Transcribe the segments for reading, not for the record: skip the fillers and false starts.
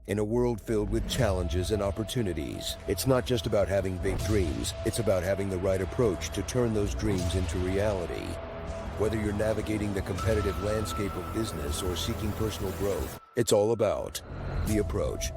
In a world filled with challenges and opportunities, it's not just about having big dreams, it's about having the right approach to turn those dreams into reality. Whether you're navigating the competitive landscape of business or seeking personal growth, it's all about the approach.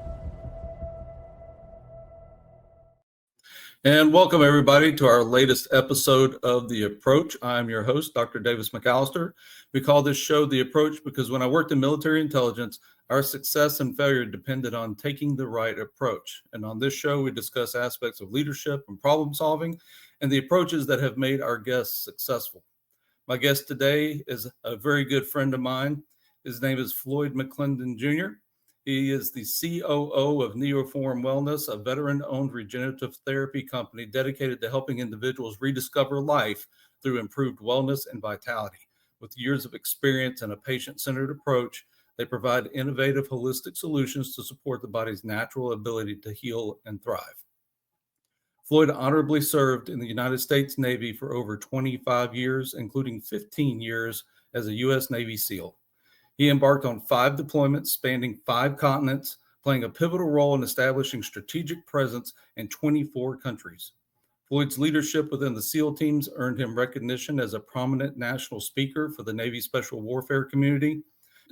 And welcome everybody to our latest episode of The Approach. I'm your host, Dr. Davis McAlister. We call this show The Approach because when I worked in military intelligence, our success and failure depended on taking the right approach. And on this show, we discuss aspects of leadership and problem solving and the approaches that have made our guests successful. My guest today is a very good friend of mine. His name is Floyd McLendon Jr. He is the COO of Neoform Wellness, a veteran-owned regenerative therapy company dedicated to helping individuals rediscover life through improved wellness and vitality. With years of experience and a patient-centered approach, they provide innovative, holistic solutions to support the body's natural ability to heal and thrive. Floyd honorably served in the United States Navy for over 25 years, including 15 years as a U.S. Navy SEAL. He embarked on 5 deployments spanning 5 continents, playing a pivotal role in establishing strategic presence in 24 countries. Floyd's leadership within the SEAL teams earned him recognition as a prominent national speaker for the Navy Special Warfare community.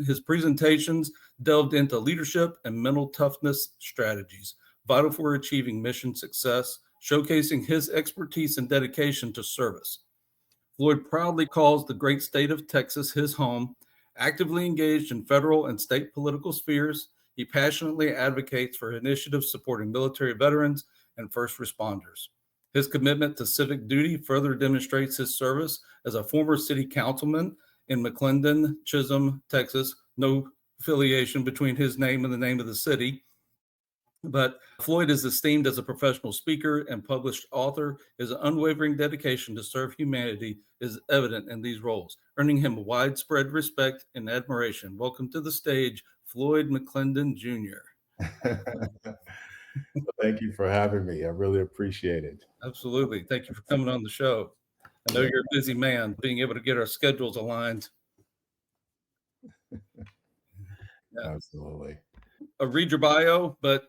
His presentations delved into leadership and mental toughness strategies, vital for achieving mission success, showcasing his expertise and dedication to service. Floyd proudly calls the great state of Texas his home. Actively engaged in federal and state political spheres, he passionately advocates for initiatives supporting military veterans and first responders. His commitment to civic duty further demonstrates his service as a former city councilman in McLendon, Chisholm, Texas. No affiliation between his name and the name of the city. But Floyd is esteemed as a professional speaker and published author. His unwavering dedication to serve humanity is evident in these roles, earning him widespread respect and admiration. Welcome to the stage, Floyd McLendon Jr. Thank you for having me. I really appreciate it. Absolutely. Thank you for coming on the show. I know you're a busy man, being able to get our schedules aligned. Yeah. Absolutely. I'll read your bio, but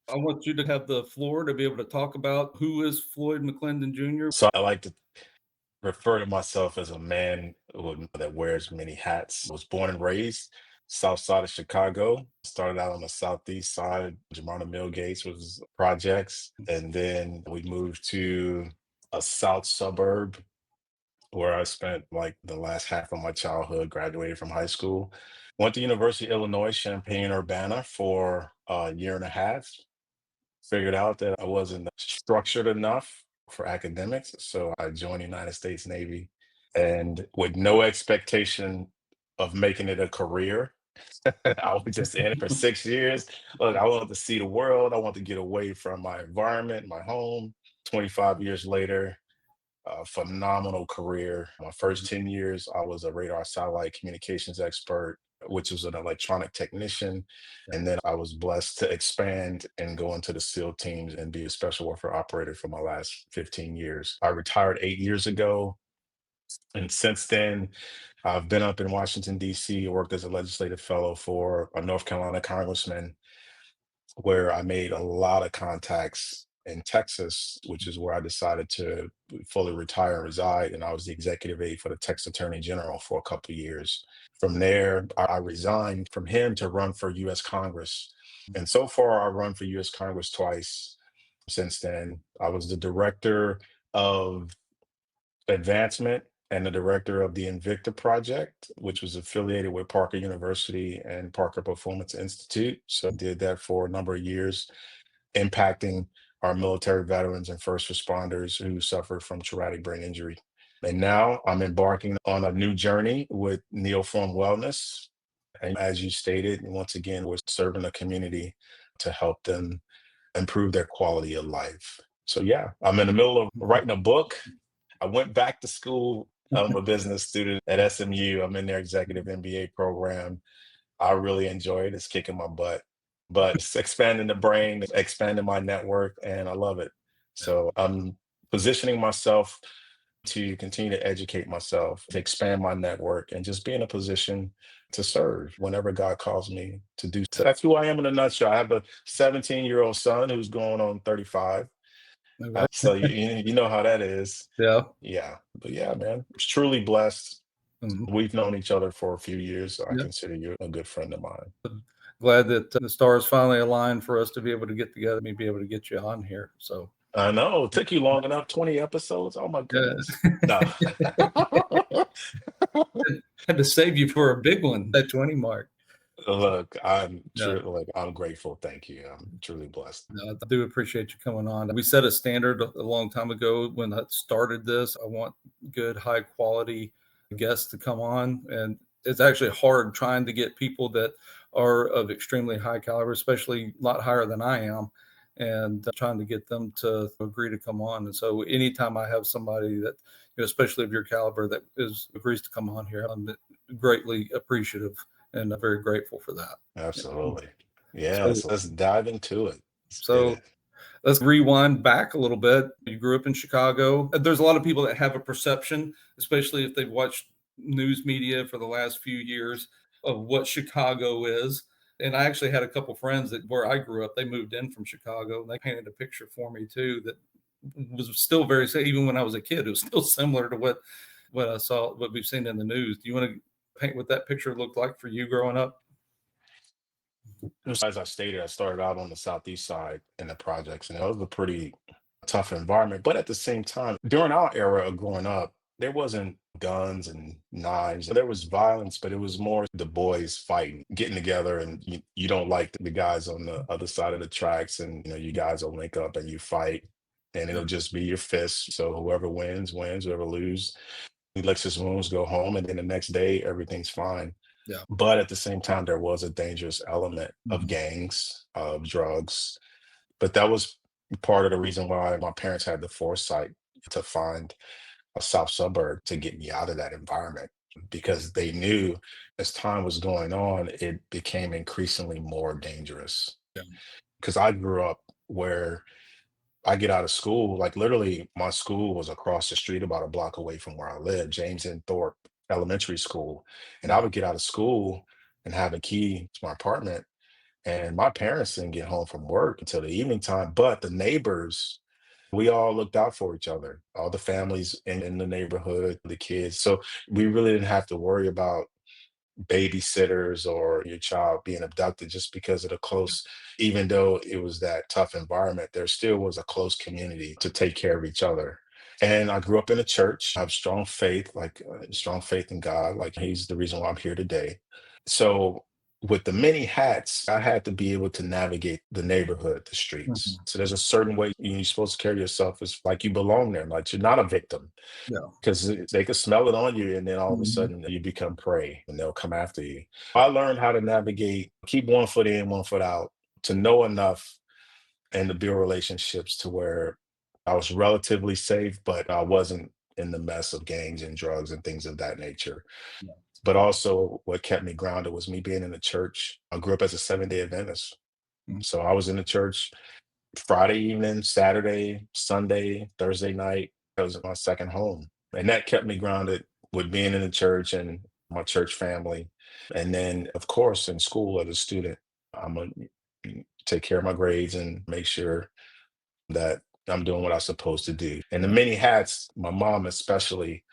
I want you to have the floor to be able to talk about who is Floyd McLendon Jr. So I like to refer to myself as a man that wears many hats. I was born and raised south side of Chicago. Started out on the southeast side. Jamarna Millgates was projects. And then we moved to a south suburb where I spent like the last half of my childhood, graduated from high school. Went to University of Illinois, Champaign-Urbana for a year and a half. Figured out that I wasn't structured enough for academics. So I joined the United States Navy and with no expectation of making it a career. I was just in it for 6 years. Look, I wanted to see the world. I wanted to get away from my environment, my home. 25 years later, a phenomenal career. My first 10 years, I was a radar satellite communications expert, which was an electronic technician. And then I was blessed to expand and go into the SEAL teams and be a special warfare operator for my last 15 years. I retired 8 years ago. And since then, I've been up in Washington, D.C., worked as a legislative fellow for a North Carolina congressman, where I made a lot of contacts in Texas, which is where I decided to fully retire and reside. And I was the executive aide for the Texas Attorney General for a couple of years. From there, I resigned from him to run for U.S. Congress. And so far, I've run for U.S. Congress twice since then. I was the director of advancement and the director of the Invicta Project, which was affiliated with Parker University and Parker Performance Institute. So I did that for a number of years, impacting our military veterans and first responders who suffered from traumatic brain injury. And now I'm embarking on a new journey with Neoform Wellness. And as you stated, once again, we're serving the community to help them improve their quality of life. So yeah, I'm in the middle of writing a book. I went back to school. I'm a business student at SMU. I'm in their executive MBA program. I really enjoy it. It's kicking my butt, but it's expanding the brain, expanding my network, and I love it. So I'm positioning myself to continue to educate myself, to expand my network, and just be in a position to serve whenever God calls me to do. So that's who I am in a nutshell. I have a 17-year-old son who's going on 35. Okay. So you know how that is. Yeah. Yeah. But yeah, man, it's truly blessed. Mhm. We've known each other for a few years, so I Yeah. consider you a good friend of mine. Glad that the stars finally aligned for us to be able to get together, me be able to get you on here. So I know. It took you long enough, 20 episodes. Oh my yeah. goodness. No. Had to save you for a big one, that 20 mark. Look, Yeah. I'm grateful. Thank you. I'm truly blessed. No, I do appreciate you coming on. We set a standard a long time ago when I started this. I want good, high quality guests to come on. And it's actually hard trying to get people that are of extremely high caliber, especially a lot higher than I am, and trying to get them to agree to come on. And so anytime I have somebody that, especially of your caliber, that agrees to come on here, I'm greatly appreciative and very grateful for that. Absolutely. Yeah, So, let's dive into it. Let's get so it. let's rewind back a little bit. You grew up in Chicago. There's a lot of people that have a perception, especially if they've watched news media for the last few years, of what Chicago is. And I actually had a couple friends that where I grew up, they moved in from Chicago and they painted a picture for me too that was still very, even when I was a kid, it was still similar to what I saw, what we've seen in the news. Do you want to paint what that picture looked like for you growing up? As I stated, I started out on the southeast side in the projects, and it was a pretty tough environment. But at the same time, during our era of growing up, there wasn't guns and knives. There was violence, but it was more the boys fighting, getting together, and you don't like the guys on the other side of the tracks, and you guys will link up and you fight, and Yeah. it'll just be your fists. So whoever wins, wins. Whoever loses, he licks his wounds, go home, and then the next day everything's fine. Yeah. But at the same time, there was a dangerous element of Mhm. gangs, of drugs. But that was part of the reason why my parents had the foresight to find a south suburb to get me out of that environment, because they knew as time was going on, it became increasingly more dangerous. Yeah. Because I grew up where I get out of school, like literally, my school was across the street, about a block away from where I live, James N. Thorpe Elementary School. And I Yeah. would get out of school and have a key to my apartment. And my parents didn't get home from work until the evening time. But the neighbors, we all looked out for each other, all the families in the neighborhood, the kids. So we really didn't have to worry about babysitters or your child being abducted just because of the close. Even though it was that tough environment, there still was a close community to take care of each other. And I grew up in a church. I have strong faith, like strong faith in God, like he's the reason why I'm here today. So with the many hats, I had to be able to navigate the neighborhood, the streets. Mhm. So there's a certain way you're supposed to carry yourself as like you belong there, like you're not a victim, Yeah. because they could smell it on you, and then all of a Mhm. sudden you become prey and they'll come after you. I learned how to navigate, keep one foot in, one foot out, to know enough and to build relationships to where I was relatively safe, but I wasn't in the mess of gangs and drugs and things of that nature. Yeah. But also, what kept me grounded was me being in the church. I grew up as a Seventh-day Adventist. Mhm. So I was in the church Friday evening, Saturday, Sunday, Thursday night. That was my second home. And that kept me grounded with being in the church and my church family. And then, of course, in school as a student, I'm going to take care of my grades and make sure that I'm doing what I'm supposed to do. And the Yeah. many hats, my mom especially,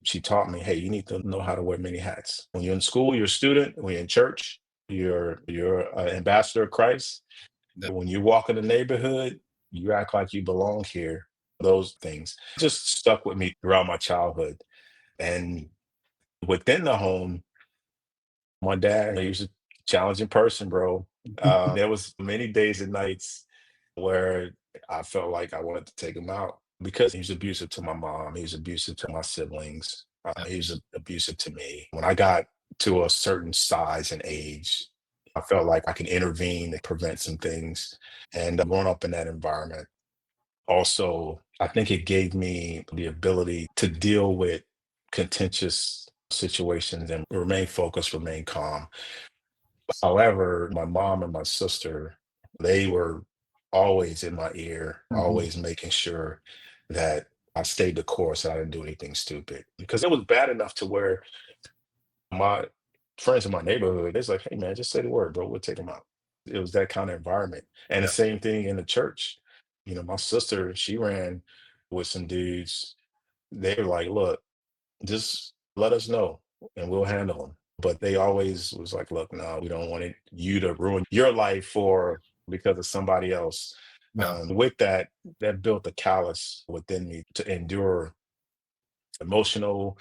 she taught me, hey, you need to know how to wear many hats. When you're in school, you're a student. When you're in church, you're an ambassador of Christ. Yeah. When you walk in the neighborhood, you act like you belong here. Those things just stuck with me throughout my childhood. And within the home, my dad, he was a challenging person, bro. There was many days and nights where I felt like I wanted to take him out because he was abusive to my mom. He was abusive to my siblings. He was abusive to me. When I got to a certain size and age, I felt like I could intervene and prevent some things. And growing up in that environment, also, I think it gave me the ability to deal with contentious situations and remain focused, remain calm. However, my mom and my sister, they were always in my ear, Mhm. always making sure that I stayed the course. I didn't do anything stupid, because it was bad enough to where my friends in my neighborhood, they're like, hey man, just say the word, bro. We'll take them out. It was that kind of environment. And the Yeah. same thing in the church. My sister, she ran with some dudes. They were like, look, just let us know and we'll handle them. But they always was like, look, no, we don't want you to ruin your life for because of somebody else. Yeah. With that, that built a callus within me to endure emotional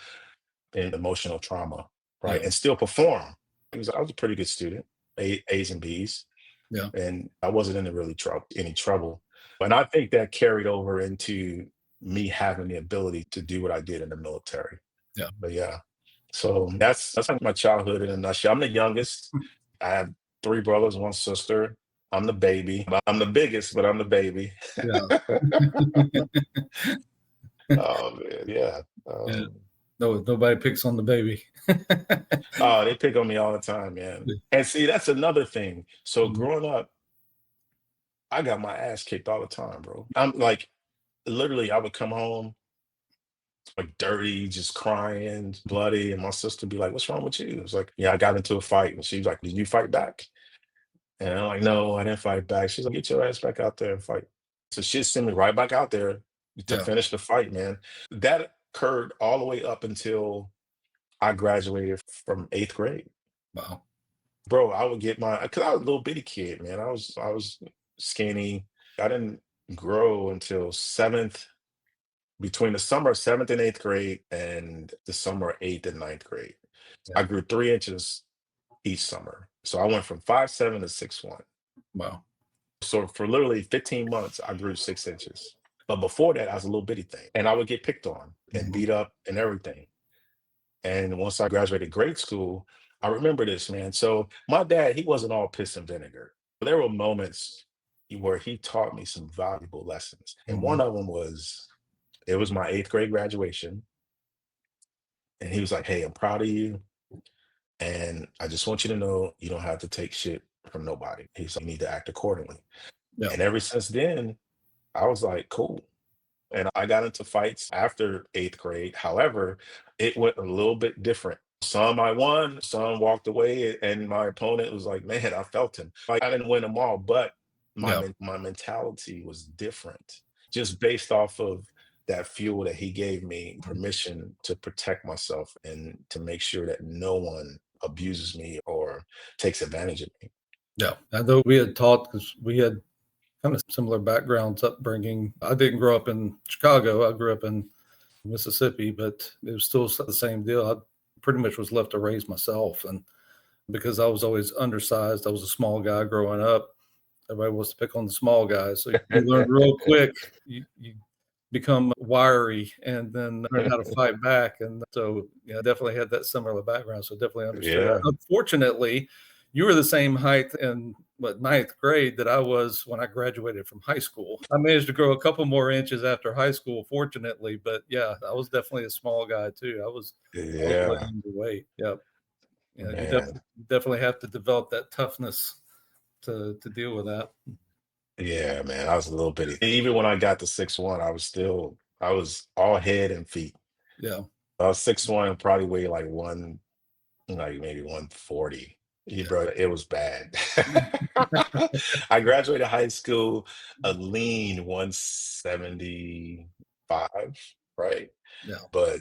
and emotional trauma, Yeah. right? And still perform. I was a pretty good student, A's and B's, Yeah. and I wasn't in really any trouble. And I think that carried over into me having the ability to do what I did in the military. Yeah. But yeah, so that's like my childhood in a nutshell. I'm the youngest. I have three brothers, one sister. I'm the baby. I'm the biggest, but I'm the baby. Yeah. Oh man, yeah. Yeah. No, nobody picks on the baby. Oh, they pick on me all the time, man. And see, that's another thing. So Mhm. growing up, I got my ass kicked all the time, bro. I'm like, literally, I would come home like dirty, just crying, bloody, and my sister be like, "What's wrong with you?" It's like, "Yeah, I got into a fight," and she's like, "Did you fight back?" And I'm like, "No, I didn't fight back." She's like, "Get your ass back out there and fight." So she'd send me right back out there to Yeah. finish the fight, man. That occurred all the way up until I graduated from 8th grade. Wow. Bro, I would get cause I was a little bitty kid, man. I was skinny. I didn't grow until seventh, between the summer of 7th and 8th grade and the summer of 8th and 9th grade. Yeah. I grew 3 inches each summer. So I went from 5'7" to 6'1". Wow. So for literally 15 months, I grew 6 inches. But before that, I was a little bitty thing. And I would get picked on and Mhm. beat up and everything. And once I graduated grade school, I remember this, man. So my dad, he wasn't all piss and vinegar. There were moments where he taught me some valuable lessons. And one Mhm. of them was, it was my 8th grade graduation. And he was like, hey, I'm proud of you. And I just want you to know you don't have to take shit from nobody. He's like, you need to act accordingly. Yeah. And ever since then, I was like, cool. And I got into fights after 8th grade. However, it went a little bit different. Some I won, some walked away, and my opponent was like, "Man, I felt him." Like I didn't win them all, but Yeah. my mentality was different, just based off of that fuel that he gave me permission to protect myself and to make sure that no one abuses me or takes advantage of me. Yeah. Although we had taught, because we had kind of similar backgrounds, upbringing. I didn't grow up in Chicago. I grew up in Mississippi, but it was still the same deal. I pretty much was left to raise myself. And because I was always undersized, I was a small guy growing up. Everybody wants to pick on the small guys. So you learn real quick. You become wiry and then learn how to fight back. And so, yeah, I definitely had that similar background. So definitely understood that. Yeah. Unfortunately, you were the same height in ninth grade that I was when I graduated from high school. I managed to grow a couple more inches after high school, fortunately. But yeah, I was definitely a small guy too. I was way Yeah, underweight. Yep. Yeah, you man. definitely have to develop that toughness to deal with that. Yeah, man, I was a little bitty. Even when I got to 6'1", I was all head and feet. Yeah. I was 6'1", probably weighed like like maybe 140. Yeah, Yeah. bro, it was bad. I graduated high school a lean 175, right? Yeah. But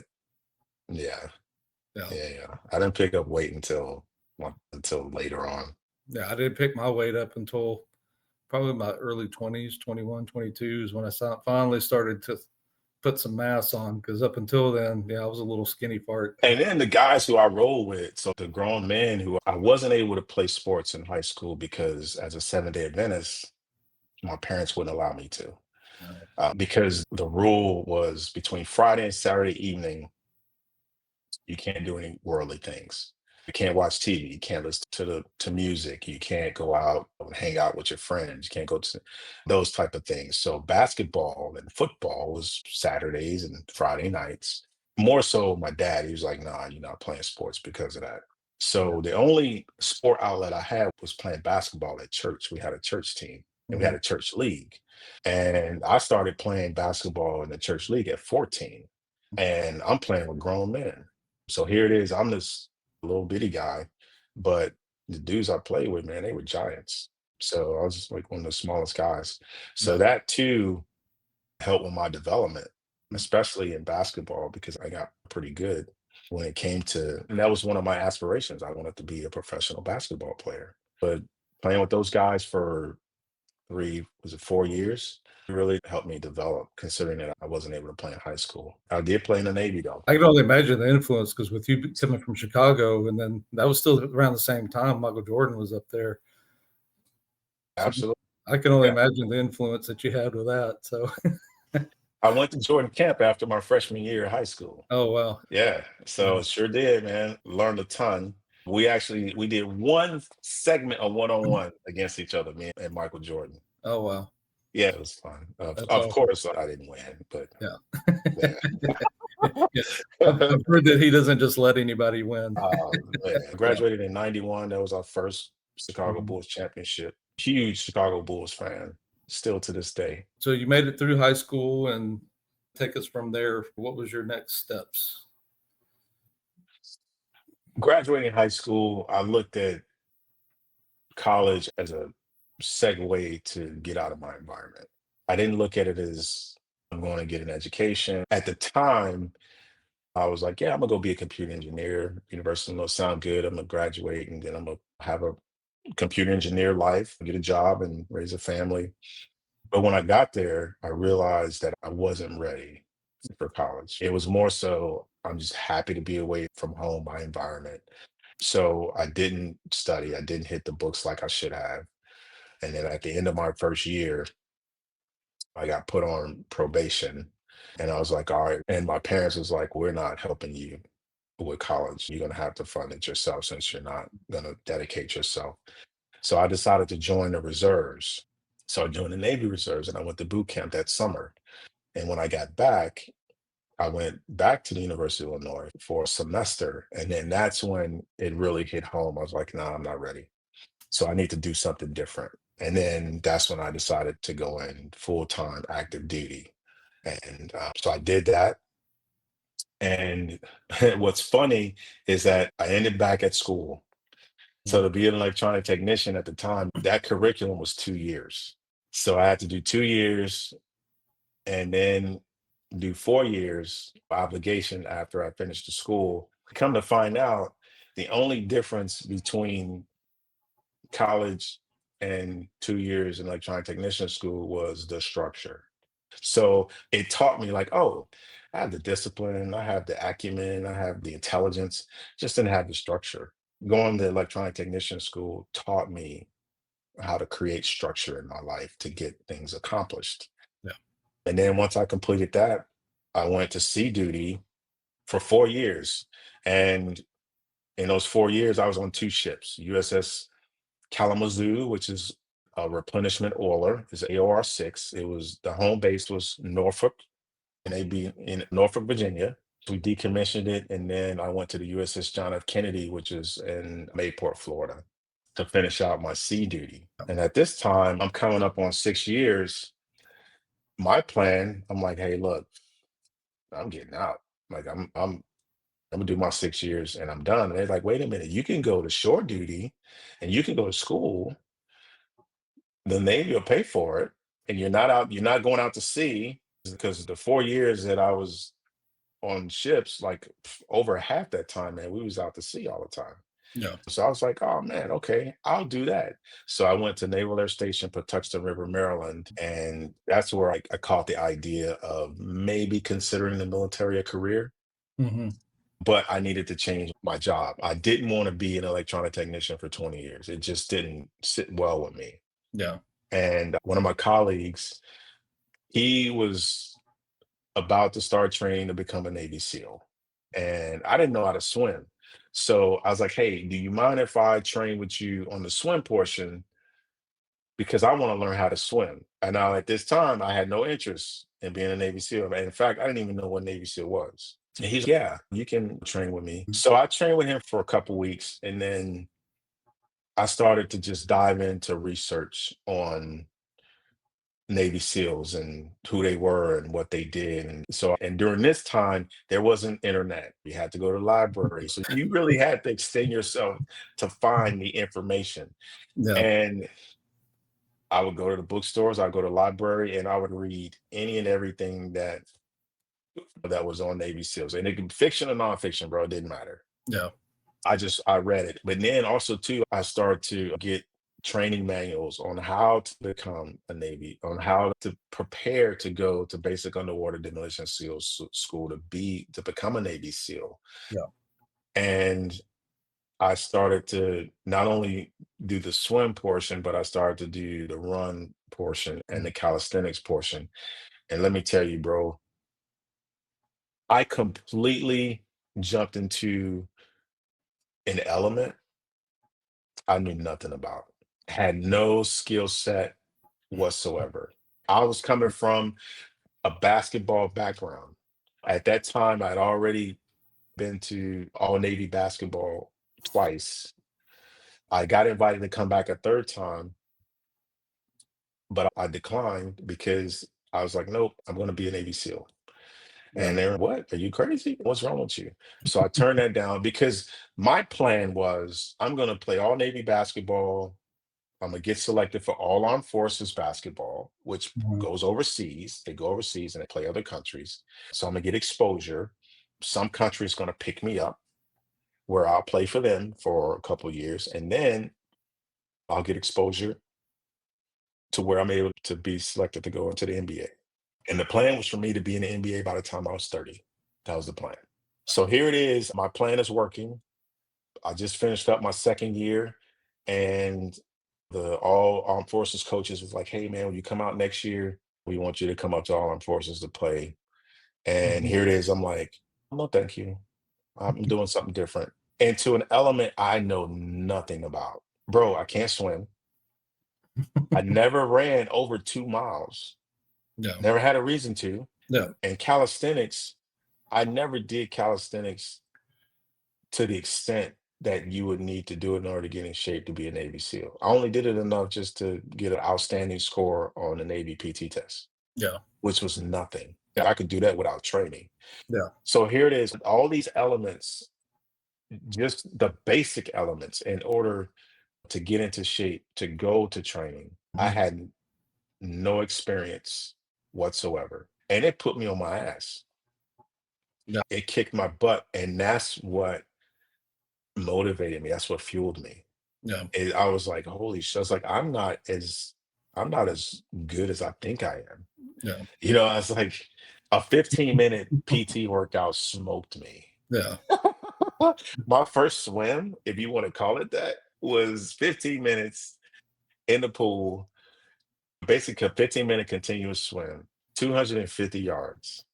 yeah, Yeah. yeah. I didn't pick up weight until later on. Yeah. I didn't pick my weight up until probably my early 20s, 21, 22 is when I finally started to put some mass on. Because up until then, yeah, I was a little skinny fart. And then the guys who I roll with, so the grown men who I wasn't able to play sports in high school because as a Seventh-day Adventist, my parents wouldn't allow me to. Uh, Because the rule was between Friday and Saturday evening, you can't do any worldly things. You can't watch TV. You can't listen to music. You can't go out and hang out with your friends. You can't go to those type of things. So basketball and football was Saturdays and Friday nights. More so, my dad, he was like, "Nah, you're not playing sports because of that." yeah. So the only sport outlet I had was playing basketball at church. We had a church team and we had Mhm. a church league. And I started playing basketball in the church league at 14. And I'm playing with grown men. So here it is. I'm this little bitty guy. but the dudes I played with, man, they were giants. So I was just like one of the smallest guys. So Yeah. that too helped with my development, Mm. especially in basketball, because I got pretty good when it came to, and that was one of my aspirations. I wanted to be a professional basketball player. But playing with those guys for 4 years, really helped me develop, considering that I wasn't able to play in high school. I did play in the Navy though. I can only imagine the influence because with you coming from Chicago, and then that was still around the same time Michael Jordan was up there. So Absolutely. I can only Yeah. imagine the influence that you had with that. So, I went to Jordan camp after my freshman year of high school. oh wow, Yeah. yeah. So sure did, man. Learned a ton. We did one segment of one-on-one against each other, me and Michael Jordan. Oh wow, Yeah, it was fun. that's Of awesome. course, I didn't win, but Yeah, yeah. yeah. I've heard that he doesn't just let anybody win. Man. Yeah. Graduated in 91. That was our first Chicago Mhm. Bulls championship. Huge Chicago Bulls fan, still to this day. So you made it through high school, and take us from there. What was your next steps? Graduating high school, I looked at college as a segue to get out of my environment. I didn't look at it as I'm going to get an education. At the time, I was like, yeah, I'm gonna go be a computer engineer. University will sound good. I'm gonna graduate and then I'm gonna have a computer engineer life, get a job and raise a family. But when I got there, I realized that I wasn't ready for college. It was more so I'm just happy to be away from home, my environment. So I didn't study. I didn't hit the books like I should have. And then at the end of my first year, I got put on probation. And I was like, all right. And my parents was like, we're not helping you with college. You're gonna have to fund it yourself since you're not gonna dedicate yourself. So I decided to join the reserves. So I joined the Navy Reserves and I went to boot camp that summer. And when I got back, I went back to the University of Illinois for a semester. And then that's when it really hit home. I was like, nah, I'm not ready. So I need to do something different. And then that's when I decided to go in full time active duty. And so I did that. And what's funny is that I ended back at school. So to be an electronic technician at the time, that curriculum was 2 years. So I had to do 2 years and then do 4 years obligation after I finished the school. Come to find out, the only difference between college and 2 years in electronic technician school was the structure. So it taught me like, oh, I have the discipline, I have the acumen, I have the intelligence, just didn't have the structure. Going to electronic technician school taught me how to create structure in my life to get things accomplished. Yeah. And then once I completed that, I went to sea duty for 4 years. And in those 4 years, I was on two ships, USS Kalamazoo, which is a replenishment oiler, is AOR 6. It was the home base was Norfolk, and they'd be in Norfolk, Virginia. We decommissioned it, and then I went to the USS John F. Kennedy, which is in Mayport, Florida, to finish out my sea duty. And at this time, I'm coming up on 6 years. My plan, I'm like, hey, look, I'm getting out. Like I'm gonna do my 6 years and I'm done. And they're like, wait a minute, you can go to shore duty and you can go to school. The Navy will pay for it, and you're not going out to sea because the 4 years that I was on ships, like over half that time, man, we was out to sea all the time. Yeah. So I was like, oh man, okay, I'll do that. So I went to Naval Air Station, Patuxent River, Maryland, and that's where I caught the idea of maybe considering the military a career. Hmm. But I needed to change my job. I didn't want to be an electronic technician for 20 years. It just didn't sit well with me. Yeah. And one of my colleagues, he was about to start training to become a Navy SEAL. And I didn't know how to swim. So I was like, hey, do you mind if I train with you on the swim portion? Because I want to learn how to swim. And now at this time, I had no interest in being a Navy SEAL. And in fact, I didn't even know what Navy SEAL was. And he's, yeah, you can train with me. So I trained with him for a couple weeks. And then I started to just dive into research on Navy SEALs and who they were and what they did. And so, and during this time, there wasn't internet. You had to go to the library. So you really had to extend yourself to find the information. Yeah. And I would go to the bookstores, I'd go to the library, and I would read any and everything that was on Navy SEALs. And it could be fiction or nonfiction, bro. It didn't matter. Yeah. I read it. But then also too, I started to get training manuals on how to become a Navy, on how to prepare to go to basic underwater demolition SEALs school to become a Navy SEAL. Yeah. And I started to not only do the swim portion, but I started to do the run portion and the calisthenics portion. And let me tell you, bro, I completely jumped into an element I knew nothing about, had no skill set whatsoever. I was coming from a basketball background. At that time, I'd already been to All Navy basketball twice. I got invited to come back a third time, but I declined because I was like, nope, I'm going to be a Navy SEAL. Yeah. And they're, what? Are you crazy? What's wrong with you? So I turned that down because my plan was I'm going to play all Navy basketball. I'm going to get selected for all armed forces basketball, which Mhm. goes overseas. They go overseas and they play other countries. So I'm going to get exposure. Some country is going to pick me up where I'll play for them for a couple of years. And then I'll get exposure to where I'm able to be selected to go into the NBA. And the plan was for me to be in the NBA by the time I was 30. That was the plan. So here it is. My plan is working. I just finished up my second year, and the all armed forces coaches was like, hey man, when you come out next year, we want you to come up to all armed forces to play. And Mhm. here it is. I'm like, no, thank you. I'm doing something different. And to an element I know nothing about. Bro, I can't swim. I never ran over 2 miles. Yeah. Never had a reason to. Yeah. And calisthenics, I never did calisthenics to the extent that you would need to do it in order to get in shape to be a Navy SEAL. I only did it enough just to get an outstanding score on the Navy PT test, Yeah. which was nothing. I could do that without training. Yeah. So here it is, all these elements, just the basic elements in order to get into shape, to go to training. I Mhm. had no experience whatsoever. And it put me on my ass. Yeah. It kicked my butt. And that's what motivated me. That's what fueled me. Yeah. I was like, holy shit. I was like, I'm not as good as I think I am. Yeah. I was like, a 15-minute PT workout smoked me. Yeah. My first swim, if you want to call it that, was 15 minutes in the pool, basically a 15-minute continuous swim, 250 yards,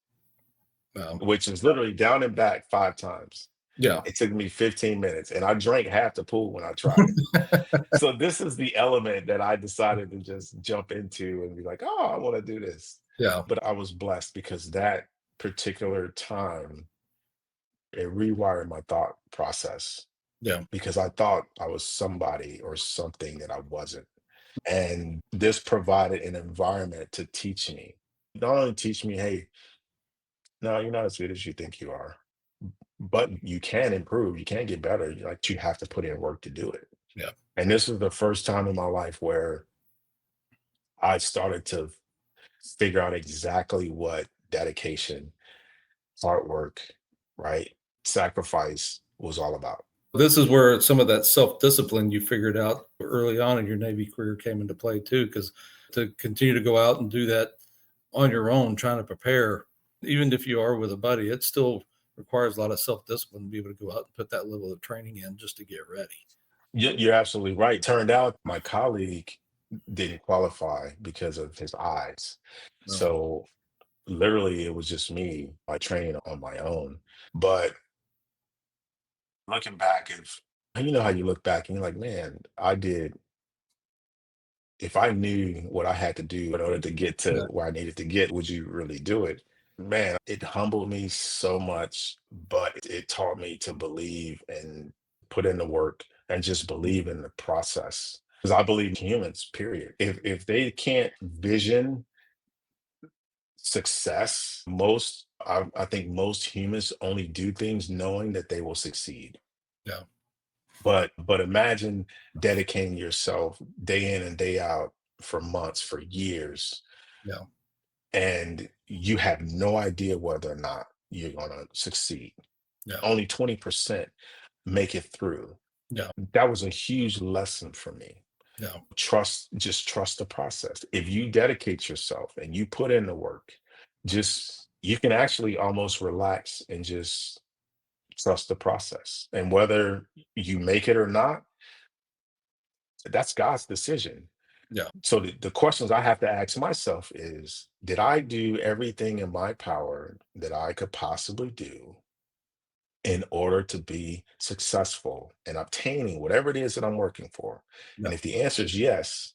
Wow. which is literally down and back 5 times. Yeah. It took me 15 minutes, and I drank half the pool when I tried it. So this is the element that I decided to just jump into and be like, oh, I want to do this. Yeah. But I was blessed because that particular time, it rewired my thought process Yeah. because I thought I was somebody or something that I wasn't. And this provided an environment to teach me, not only teach me, hey, no, you're not as good as you think you are, but you can improve, you can get better. Like, you have to put in work to do it. Yeah. And this is the first time in my life where I started to figure out exactly what dedication, hard work, right? Sacrifice was all about. This is where some of that self-discipline you figured out early on in your Navy career came into play too, because to continue to go out and do that on your own, trying to prepare, even if you are with a buddy, it still requires a lot of self-discipline to be able to go out and put that level of training in just to get ready. You're absolutely right. Turned out my colleague didn't qualify because of his eyes. No. So literally, it was just me, I trained on my own. But looking back, if you know how you look back and you're like, man, if I knew what I had to do in order to get to Yeah. where I needed to get, would you really do it? Man, it humbled me so much, but it taught me to believe and put in the work and just believe in the process. Because I believe humans, period. If they can't vision success, I think most humans only do things knowing that they will succeed. Yeah. But imagine dedicating yourself day in and day out for months, for years, Yeah. and you have no idea whether or not you're going to succeed. Yeah. Only 20% make it through. Yeah. That was a huge lesson for me. Yeah. Just trust the process. If you dedicate yourself and you put in the work, just you can actually almost relax and just trust the process. And whether you make it or not, that's God's decision. Yeah. So the questions I have to ask myself is, did I do everything in my power that I could possibly do in order to be successful in obtaining whatever it is that I'm working for? Yeah. And if the answer is yes,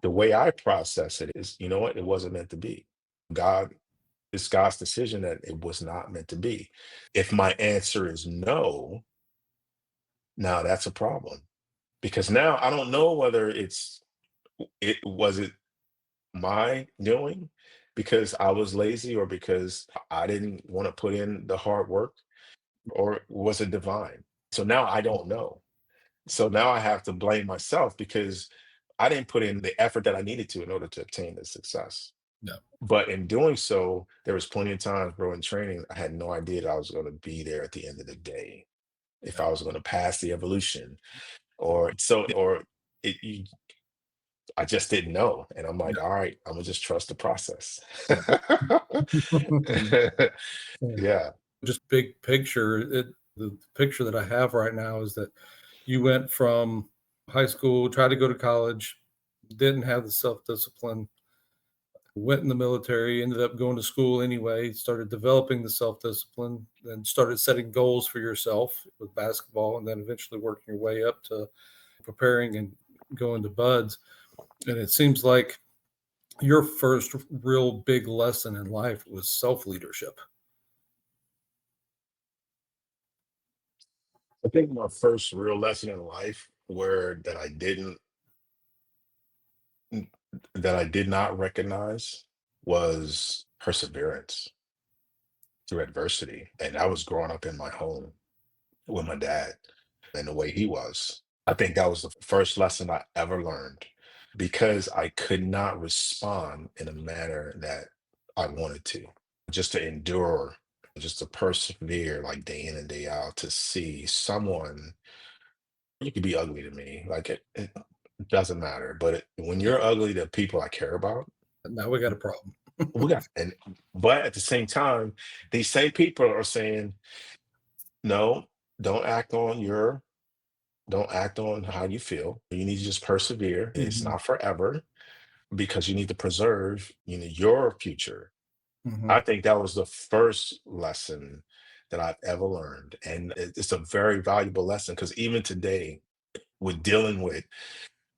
the way I process it is, you know what, it wasn't meant to be. God, it's God's decision that it was not meant to be. If my answer is no, now that's a problem, because now I don't know whether it my doing because I was lazy, or because I didn't want to put in the hard work, or was it divine? So now I don't know. So now I have to blame myself because I didn't put in the effort that I needed to in order to obtain the success. Yeah. But in doing so, there was plenty of times, bro, in training, I had no idea that I was going to be there at the end of the day, if Yeah. I was going to pass the evolution, or you I just didn't know. And I'm like, all right, I'm gonna just trust the process. Yeah. Yeah. Just big picture, the picture that I have right now is that you went from high school, tried to go to college, didn't have the self-discipline, went in the military, ended up going to school anyway, started developing the self-discipline, then started setting goals for yourself with basketball, and then eventually working your way up to preparing and going to buds. And it seems like your first real big lesson in life was self-leadership. I think my first real lesson in life where that I did not recognize was perseverance through adversity. And I was growing up in my home with my dad and the way he was. I think that was the first lesson I ever learned, because I could not respond in a manner that I wanted to. Just to endure, just to persevere, like day in and day out, to see someone, you could be ugly to me, like it doesn't matter. But when Yeah. you're ugly to people I care about, Now we got a problem. we got, and but at the same time, these same people are saying, no, don't act on your don't act on how you feel. You need to just persevere. It's Mhm. not forever, because you need to preserve, your future. Mhm. I think that was the first lesson that I've ever learned. And it's a very valuable lesson, because even today, with dealing with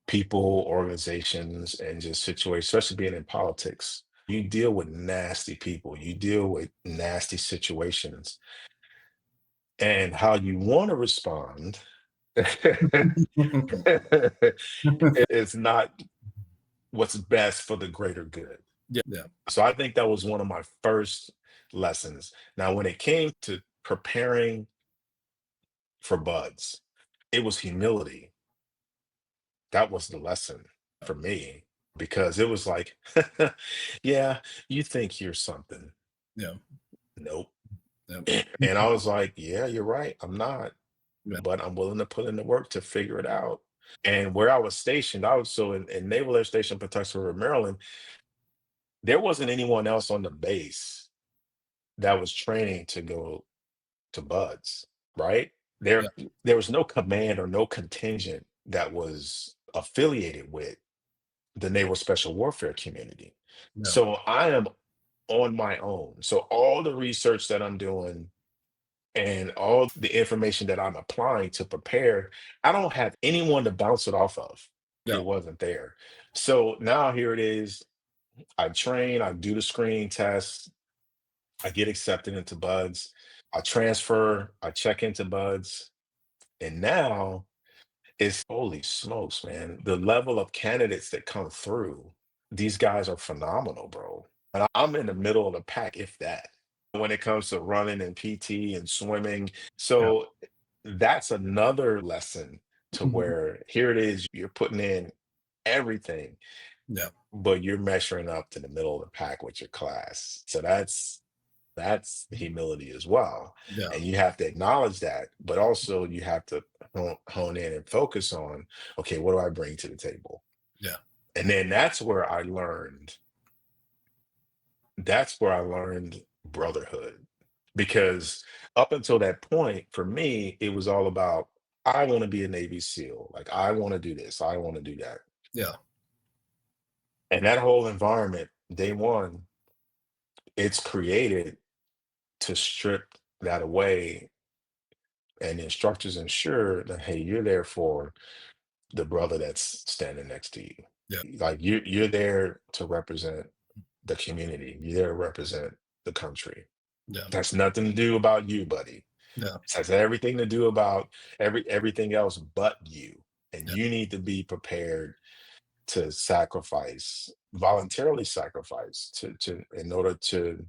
people, organizations, and just situations, especially being in politics, you deal with nasty people, you deal with nasty situations, and how you want to respond is not what's best for the greater good. Yeah, yeah, So I think that was one of my first lessons. Now, when it came to preparing for buds, it was humility. That was the lesson for me, because it was like, yeah, you think you're something. yeah, Nope. yeah, And I was like, yeah, you're right. I'm not, yeah, but I'm willing to put in the work to figure it out. And where I was stationed, I was so in Naval Air Station, Patuxent River, Maryland, there wasn't anyone else on the base that was training to go to buds, right? yeah, There was no command or no contingent that was affiliated with the Naval Special Warfare community. yeah, So I am on my own. So all the research that I'm doing and all the information that I'm applying to prepare, I don't have anyone to bounce it off of. yeah, It wasn't there. So now here it is. I train, I do the screening tests, I get accepted into buds, I transfer, I check into buds. And now It's holy smokes, man. The level of candidates that come through, these guys are phenomenal, bro. And I'm in the middle of the pack, if that, when it comes to running and PT and swimming. Yeah. So that's another lesson to Mhm. where here it is, you're putting in everything, Yeah. but you're measuring up to the middle of the pack with your class. So that's humility as well. Yeah. And you have to acknowledge that, but also you have to hone in and focus on, okay, what do I bring to the table? Yeah. And then that's where I learned brotherhood. Because up until that point, for me, it was all about, I want to be a Navy SEAL. Like, I want to do this, I want to do that. Yeah. And that whole environment, day one, it's created to strip that away. And the instructors ensure that, hey, you're there for the brother that's standing next to you. Yeah. Like, you're there to represent the community. You're there to represent the country. Yeah. That's nothing to do about you, buddy. Yeah. It has everything to do about everything else but you. And Yeah. you need to be prepared to sacrifice, voluntarily sacrifice, to in order to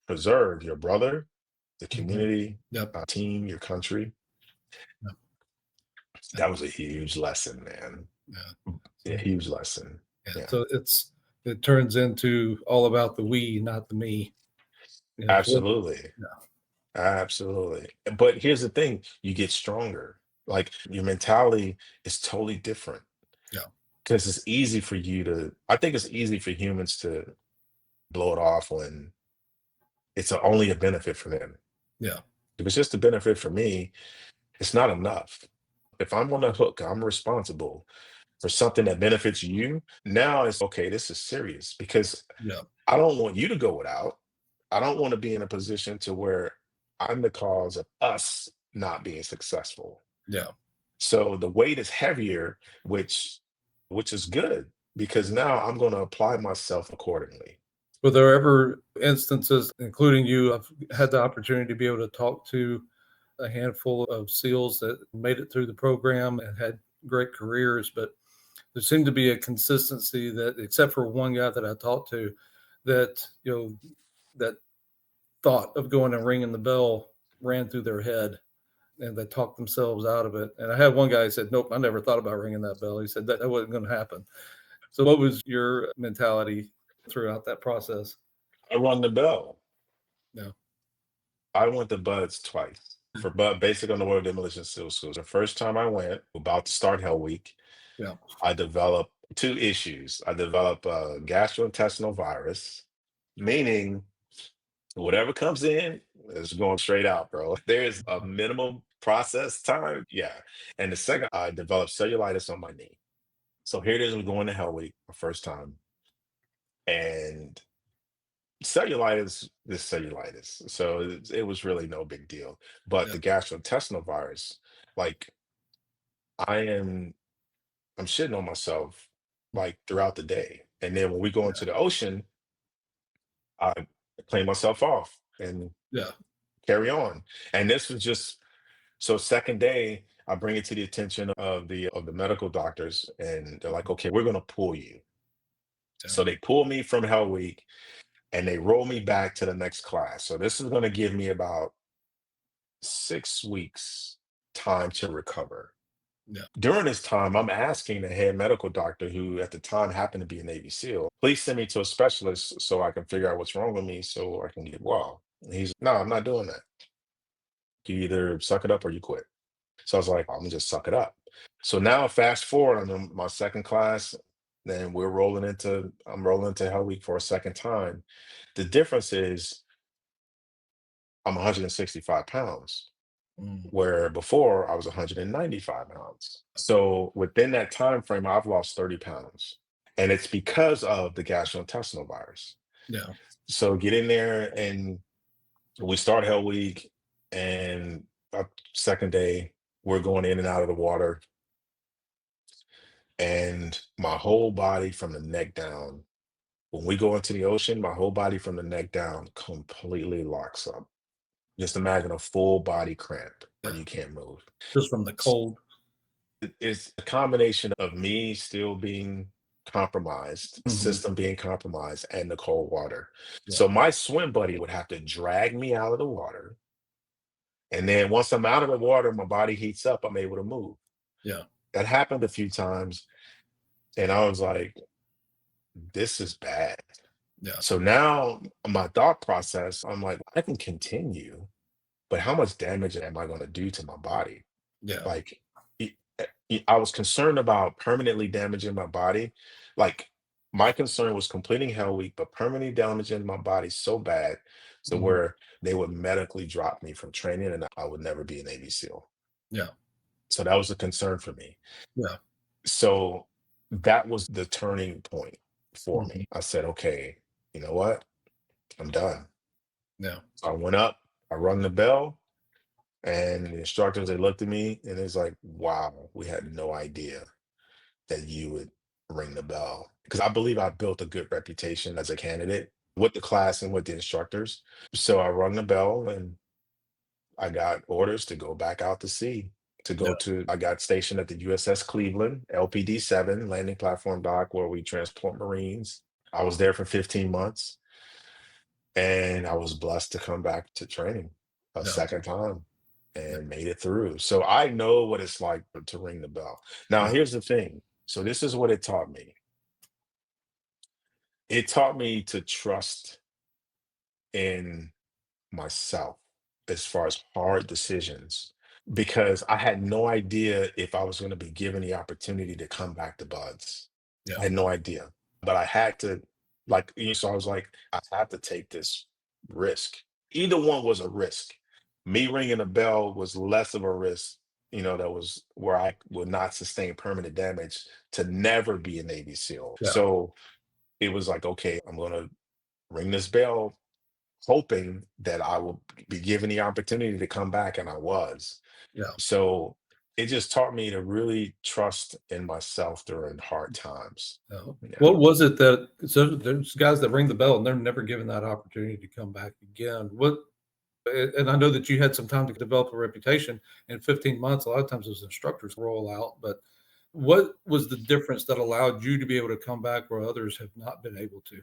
preserve your brother, the Mhm. community, Yep. team, your country. Yep. That was a huge lesson, man. Yeah. Yeah, huge lesson. Yeah. Yeah, So it turns into all about the we, not the me. So absolutely. yeah. Absolutely. But here's the thing, you get stronger. Like, your mentality is totally different Yeah. because I think it's easy for humans to blow it off when it's only a benefit for them. Yeah. If it's just a benefit for me, it's not enough. If I'm on the hook, I'm responsible for something that benefits you. Now it's okay, this is serious because Yeah. I don't want you to go without. I don't want to be in a position to where I'm the cause of us not being successful. Yeah. So the weight is heavier, which is good because now I'm going to apply myself accordingly. Were there ever instances, including you, I've had the opportunity to be able to talk to a handful of SEALs that made it through the program and had great careers, but there seemed to be a consistency that, except for one guy that I talked to, that that thought of going and ringing the bell ran through their head, and they talked themselves out of it. And I had one guy who said, "Nope, I never thought about ringing that bell." He said that wasn't going to happen. So, what was your mentality throughout that process? I rung the bell. Yeah, I went to Buds twice for basic underwater demolition seal schools. The first time I went, about to start Hell Week, yeah, I developed two issues. I developed a gastrointestinal virus, meaning whatever comes in is going straight out, bro. There's a minimum process time. Yeah. And the second, I developed cellulitis on my knee. So here it is, we're going to Hell Week, my first time. And cellulitis is cellulitis. So it was really no big deal. But yeah, the gastrointestinal virus, like, I am I'm shitting on myself like throughout the day. And then when we go into the ocean, I clean myself off and yeah, carry on. And this was just so second day, I bring it to the attention of the medical doctors, and they're like, okay, we're gonna pull you. yeah, So they pull me from Hell Week and they roll me back to the next class. So this is gonna give me about 6 weeks time to recover. yeah, During this time, I'm asking the head medical doctor, who at the time happened to be a Navy SEAL, please send me to a specialist so I can figure out what's wrong with me so I can get well. And he's, no, I'm not doing that. You either suck it up or you quit. So I was like, I'm gonna just suck it up. So now fast forward, I'm in my second class, then I'm rolling into Hell Week for a second time. The difference is I'm 165 pounds, mm, where before I was 195 pounds. So within that time frame, I've lost 30 pounds. And it's because of the gastrointestinal virus. yeah, So get in there and we start Hell Week, and second day, we're going in and out of the water. And my whole body from the neck down, when we go into the ocean, my whole body from the neck down completely locks up. Just imagine a full body cramp where yeah. you can't move. Just from the S- cold. It's a combination of me still being compromised, Mhm. system being compromised, and the cold water. Yeah. So my swim buddy would have to drag me out of the water. And then once I'm out of the water, my body heats up, I'm able to move. Yeah. That happened a few times. And I was like, this is bad. Yeah. So now my thought process, I'm like, I can continue, but how much damage am I going to do to my body? Yeah. Like, I was concerned about permanently damaging my body. Like, my concern was completing Hell Week, but permanently damaging my body so bad to Mhm. where they would medically drop me from training and I would never be a Navy SEAL. Yeah. So that was a concern for me. Yeah. So that was the turning point for Mhm. me. I said, okay, you know what? I'm done. Yeah. So I went up, I rung the bell, and the instructors, they looked at me and it's like, wow, we had no idea that you would ring the bell. Because I believe I built a good reputation as a candidate with the class and with the instructors. So I rung the bell and I got orders to go back out to sea. Yeah. I got stationed at the USS Cleveland, LPD 7, landing platform dock, where we transport Marines. I was there for 15 months and I was blessed to come back to training a Yeah. second time Yeah. and made it through. So I know what it's like to ring the bell. Now, Yeah. here's the thing. So this is what it taught me. It taught me to trust in myself as far as hard decisions because I had no idea if I was going to be given the opportunity to come back to Buds. I Yeah. had no idea, but I had to, like, so I was like, I have to take this risk. Either one was a risk. Me ringing a bell was less of a risk, that was where I would not sustain permanent damage to never be a Navy SEAL. Yeah. So it was like, okay, I'm going to ring this bell hoping that I will be given the opportunity to come back, and I was. Yeah. So it just taught me to really trust in myself during hard times. Yeah. Yeah. What was it that so there's guys that ring the bell and they're never given that opportunity to come back again? And I know that you had some time to develop a reputation. In 15 months, a lot of times those instructors roll out, but what was the difference that allowed you to be able to come back where others have not been able to?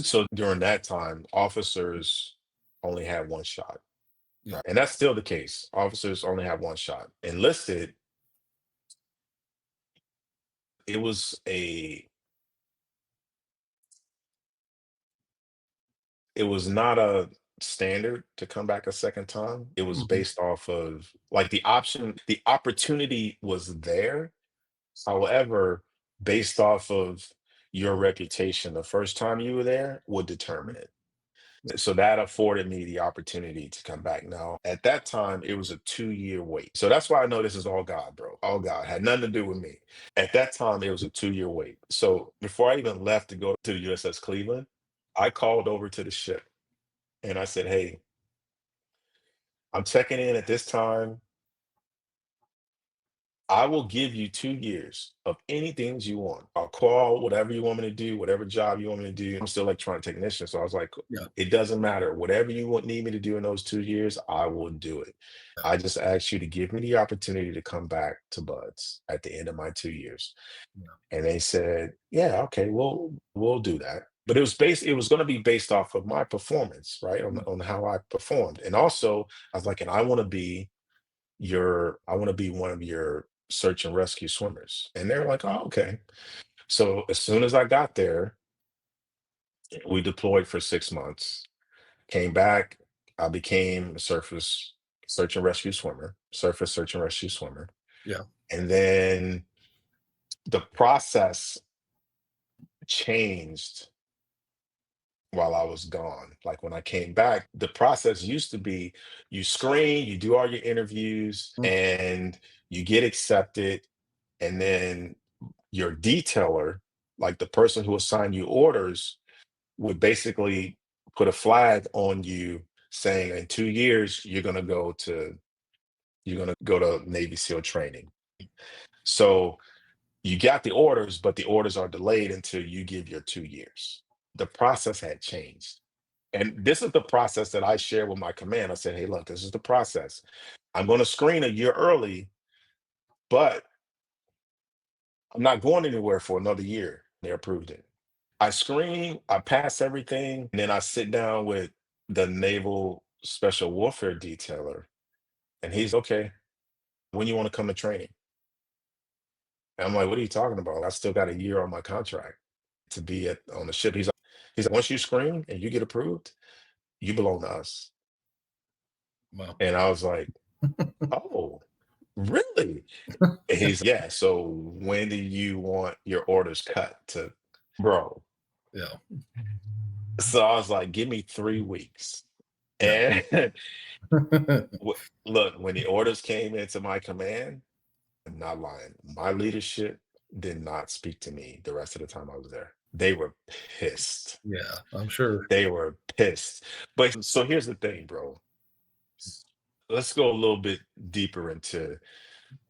So during that time, officers only had one shot. Yeah. Right. And that's still the case. Officers only have one shot. Enlisted, it was a it was not a standard to come back a second time. It was Mhm. based off of like the opportunity was there. However, based off of your reputation the first time you were there would determine it. So that afforded me the opportunity to come back. Now, at that time, it was a 2-year wait. So that's why I know this is all God, bro. All God. Had nothing to do with me. At that time, it was a 2-year wait. So before I even left to go to the USS Cleveland, I called over to the ship and I said, hey, I'm checking in at this time. I will give you 2 years of anything that you want. I'll call whatever you want me to do, whatever job you want me to do. I'm still electronic technician. So I was like, Yeah. it doesn't matter. Whatever you need me to do in those 2 years, I will do it. Yeah. I just asked you to give me the opportunity to come back to Buds at the end of my 2 years. Yeah. And they said, yeah, okay, we'll do that. But it was going to be based off of my performance, right? Yeah. On how I performed. And also I was like, and I want to be one of your search and rescue swimmers. And they're like, oh, okay. So as soon as I got there, we deployed for 6 months, came back, I became a surface search and rescue swimmer, surface search and rescue swimmer. Yeah. And then the process changed while I was gone. Like when I came back, the process used to be you screen, you do all your interviews, Mm. and you get accepted. And then your detailer, like the person who assigned you orders, would basically put a flag on you saying in 2 years you're gonna go to Navy SEAL training. So you got the orders, but the orders are delayed until you give your 2 years. The process had changed. And this is the process that I share with my command. I said, hey, look, this is the process. I'm going to screen a year early, but I'm not going anywhere for another year. They approved it. I screen, I pass everything, and then I sit down with the Naval Special Warfare Detailer, and he's okay. When you want to come to training? And I'm like, what are you talking about? I still got a year on my contract to be on the ship. He's like, once you screen and you get approved, you belong to us. Wow. And I was like, oh, really? And he's yeah. So when do you want your orders cut to, bro? Yeah. So I was like, give me 3 weeks. Yeah. And look, when the orders came into my command, I'm not lying. My leadership did not speak to me the rest of the time I was there. They were pissed. Yeah, I'm sure. They were pissed. But so here's the thing, bro. Let's go a little bit deeper into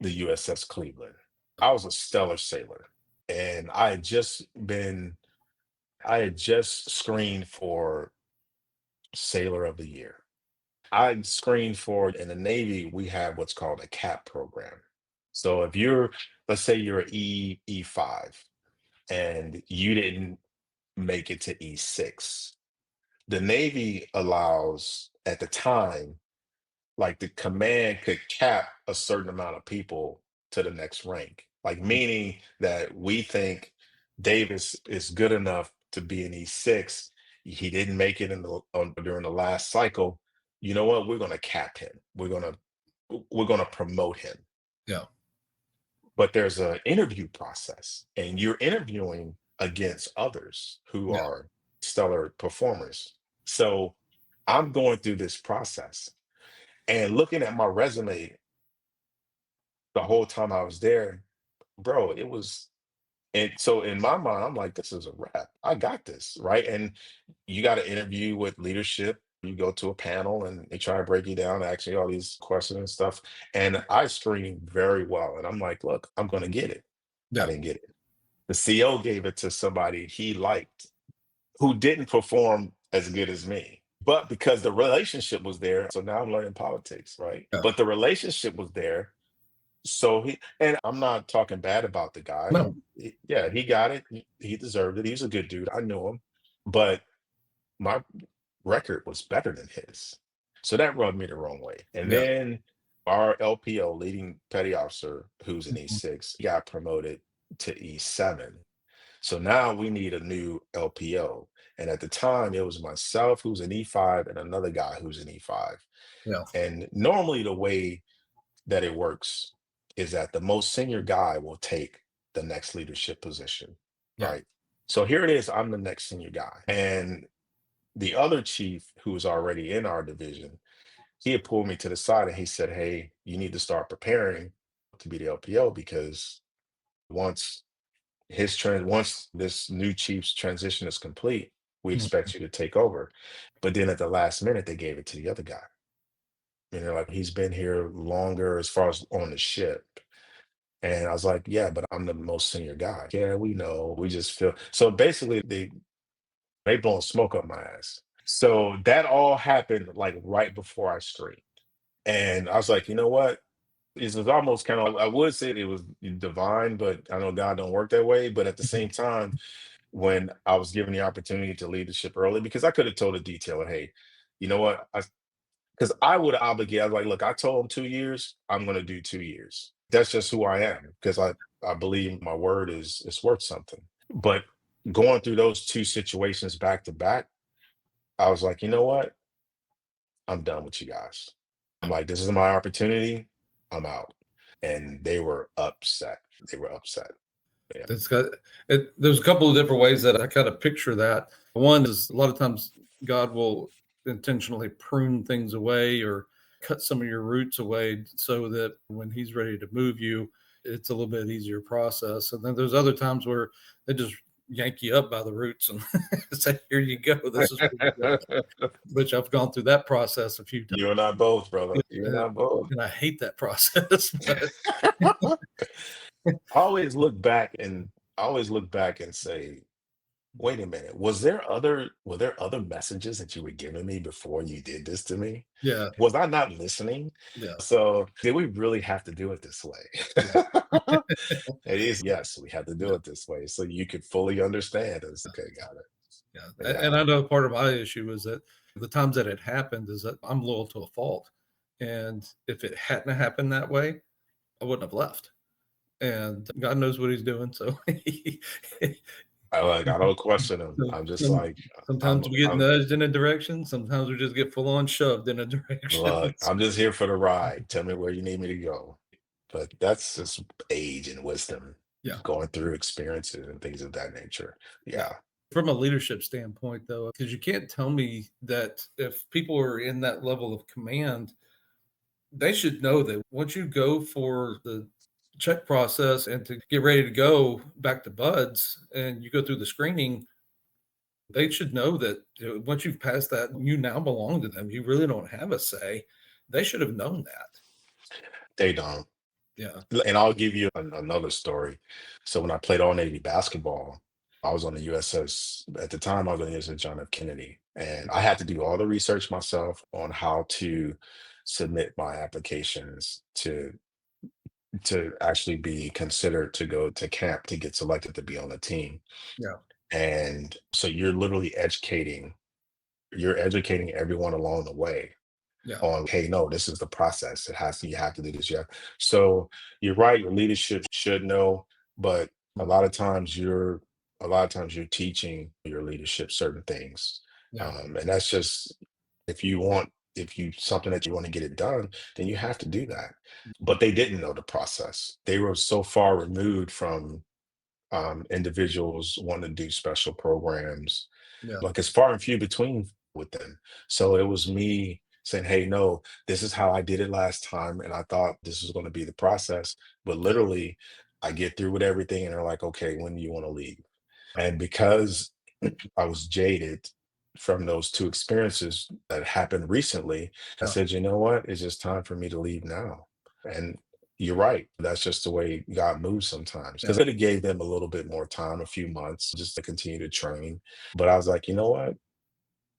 the USS Cleveland. I was a stellar sailor, and I had just screened for Sailor of the Year. I screened for in the Navy, we have what's called a CAP program. So if let's say you're an E5 and you didn't make it to E6, the Navy allows at the time, like the command could cap a certain amount of people to the next rank. Like meaning that we think Davis is good enough to be an E6. He didn't make it during the last cycle. You know what? We're going to cap him. We're going to promote him. Yeah. But there's an interview process, and you're interviewing against others who Yeah. are stellar performers. So I'm going through this process and looking at my resume the whole time I was there, bro, and so in my mind, I'm like, this is a wrap. I got this, right? And you got to interview with leadership. You go to a panel and they try to break you down, ask you all these questions and stuff. And I screened very well. And I'm like, look, I'm going to get it. I Yeah. didn't get it. The CO gave it to somebody he liked who didn't perform as good as me. But because the relationship was there, so now I'm learning politics, right? Yeah. But the relationship was there. So and I'm not talking bad about the guy. No. Yeah, he got it. He deserved it. He's a good dude. I knew him. But my record was better than his. So that rubbed me the wrong way. And Yeah. then our LPO, leading petty officer, who's an Mhm. E6, got promoted to E7. So now we need a new LPO. And at the time, it was myself, who's an E5, and another guy who's an E5. Yeah. And normally, the way that it works is that the most senior guy will take the next leadership position, Yeah. right? So here it is, I'm the next senior guy. And the other chief who was already in our division, he had pulled me to the side and he said, hey, you need to start preparing to be the LPO because once once this new chief's transition is complete, we Mhm. expect you to take over. But then at the last minute, they gave it to the other guy. And they're like, he's been here longer as far as on the ship. And I was like, yeah, but I'm the most senior guy. Yeah, we know. We just feel so basically they blowing smoke up my ass. So that all happened like right before I screamed. And I was like, you know what? It was almost kind of I would say it was divine, but I know God don't work that way. But at the same time, when I was given the opportunity to lead the ship early, because I could have told a detailer, hey, you know what? Because I would obligate, I was like, look, I told him 2 years, I'm gonna do 2 years. That's just who I am, because I believe my word is worth something. But going through those two situations back to back, I was like, you know what? I'm done with you guys. I'm like, this is my opportunity. I'm out. And they were upset. They were upset. Yeah. It's got it. There's a couple of different ways that I kind of picture that. One is a lot of times God will intentionally prune things away or cut some of your roots away so that when He's ready to move you, it's a little bit easier process. And then there's other times where they just yank you up by the roots and say, "Here you go. This is where you go." Which I've gone through that process a few times, You and I both, brother. You and I both. and I hate that process. But I always look back and say, wait a minute, were there other messages that you were giving me before you did this to me? Yeah, Was I not listening? yeah, So did we really have to do it this yeah, way? It is, yes, we had to do yeah, it this way so you could fully understand us. Okay, got yeah. it. And Yeah. I know part of my issue is that the times that it happened is that I'm loyal to a fault. And if it hadn't happened that way, I wouldn't have left. And God knows what he's doing. So I don't question him. so I'm just like, sometimes we get I'm nudged in a direction, sometimes we just get full on shoved in a direction. look, I'm just here for the ride. Tell me where you need me to go. But that's just age and wisdom, Yeah, going through experiences and things of that nature. yeah. Yeah. From a leadership standpoint, though, because you can't tell me that if people are in that level of command, they should know that once you go for the check process and to get ready to go back to buds and you go through the screening, they should know that once you've passed that, you now belong to them. You really don't have a say. They should have known that. They don't. Yeah. And I'll give you another story. So when I played all Navy basketball, I was on the USS at the time. I was on the USS John F. Kennedy, and I had to do all the research myself on how to submit my applications to actually be considered to go to camp to get selected to be on the team. Yeah. And so you're educating everyone along the way Yeah. on, hey, no, this is the process. You have to do this. Yeah. So you're right, your leadership should know, but a lot of times you're teaching your leadership certain things. Yeah. And that's just, if you something that you want to get it done, then you have to do that. But they didn't know the process. They were so far removed from individuals wanting to do special programs, Yeah. like it's far and few between with them. So it was me saying, hey, no, this is how I did it last time. And I thought this was going to be the process. But Yeah. literally, I get through with everything and they're like, okay, when do you want to leave? And because I was jaded from those two experiences that happened recently, I Yeah. said, you know what? It's just time for me to leave now. And you're right. That's just the way God moves sometimes. Yeah. Because it gave them a little bit more time, a few months, just to continue to train. But I was like, you know what?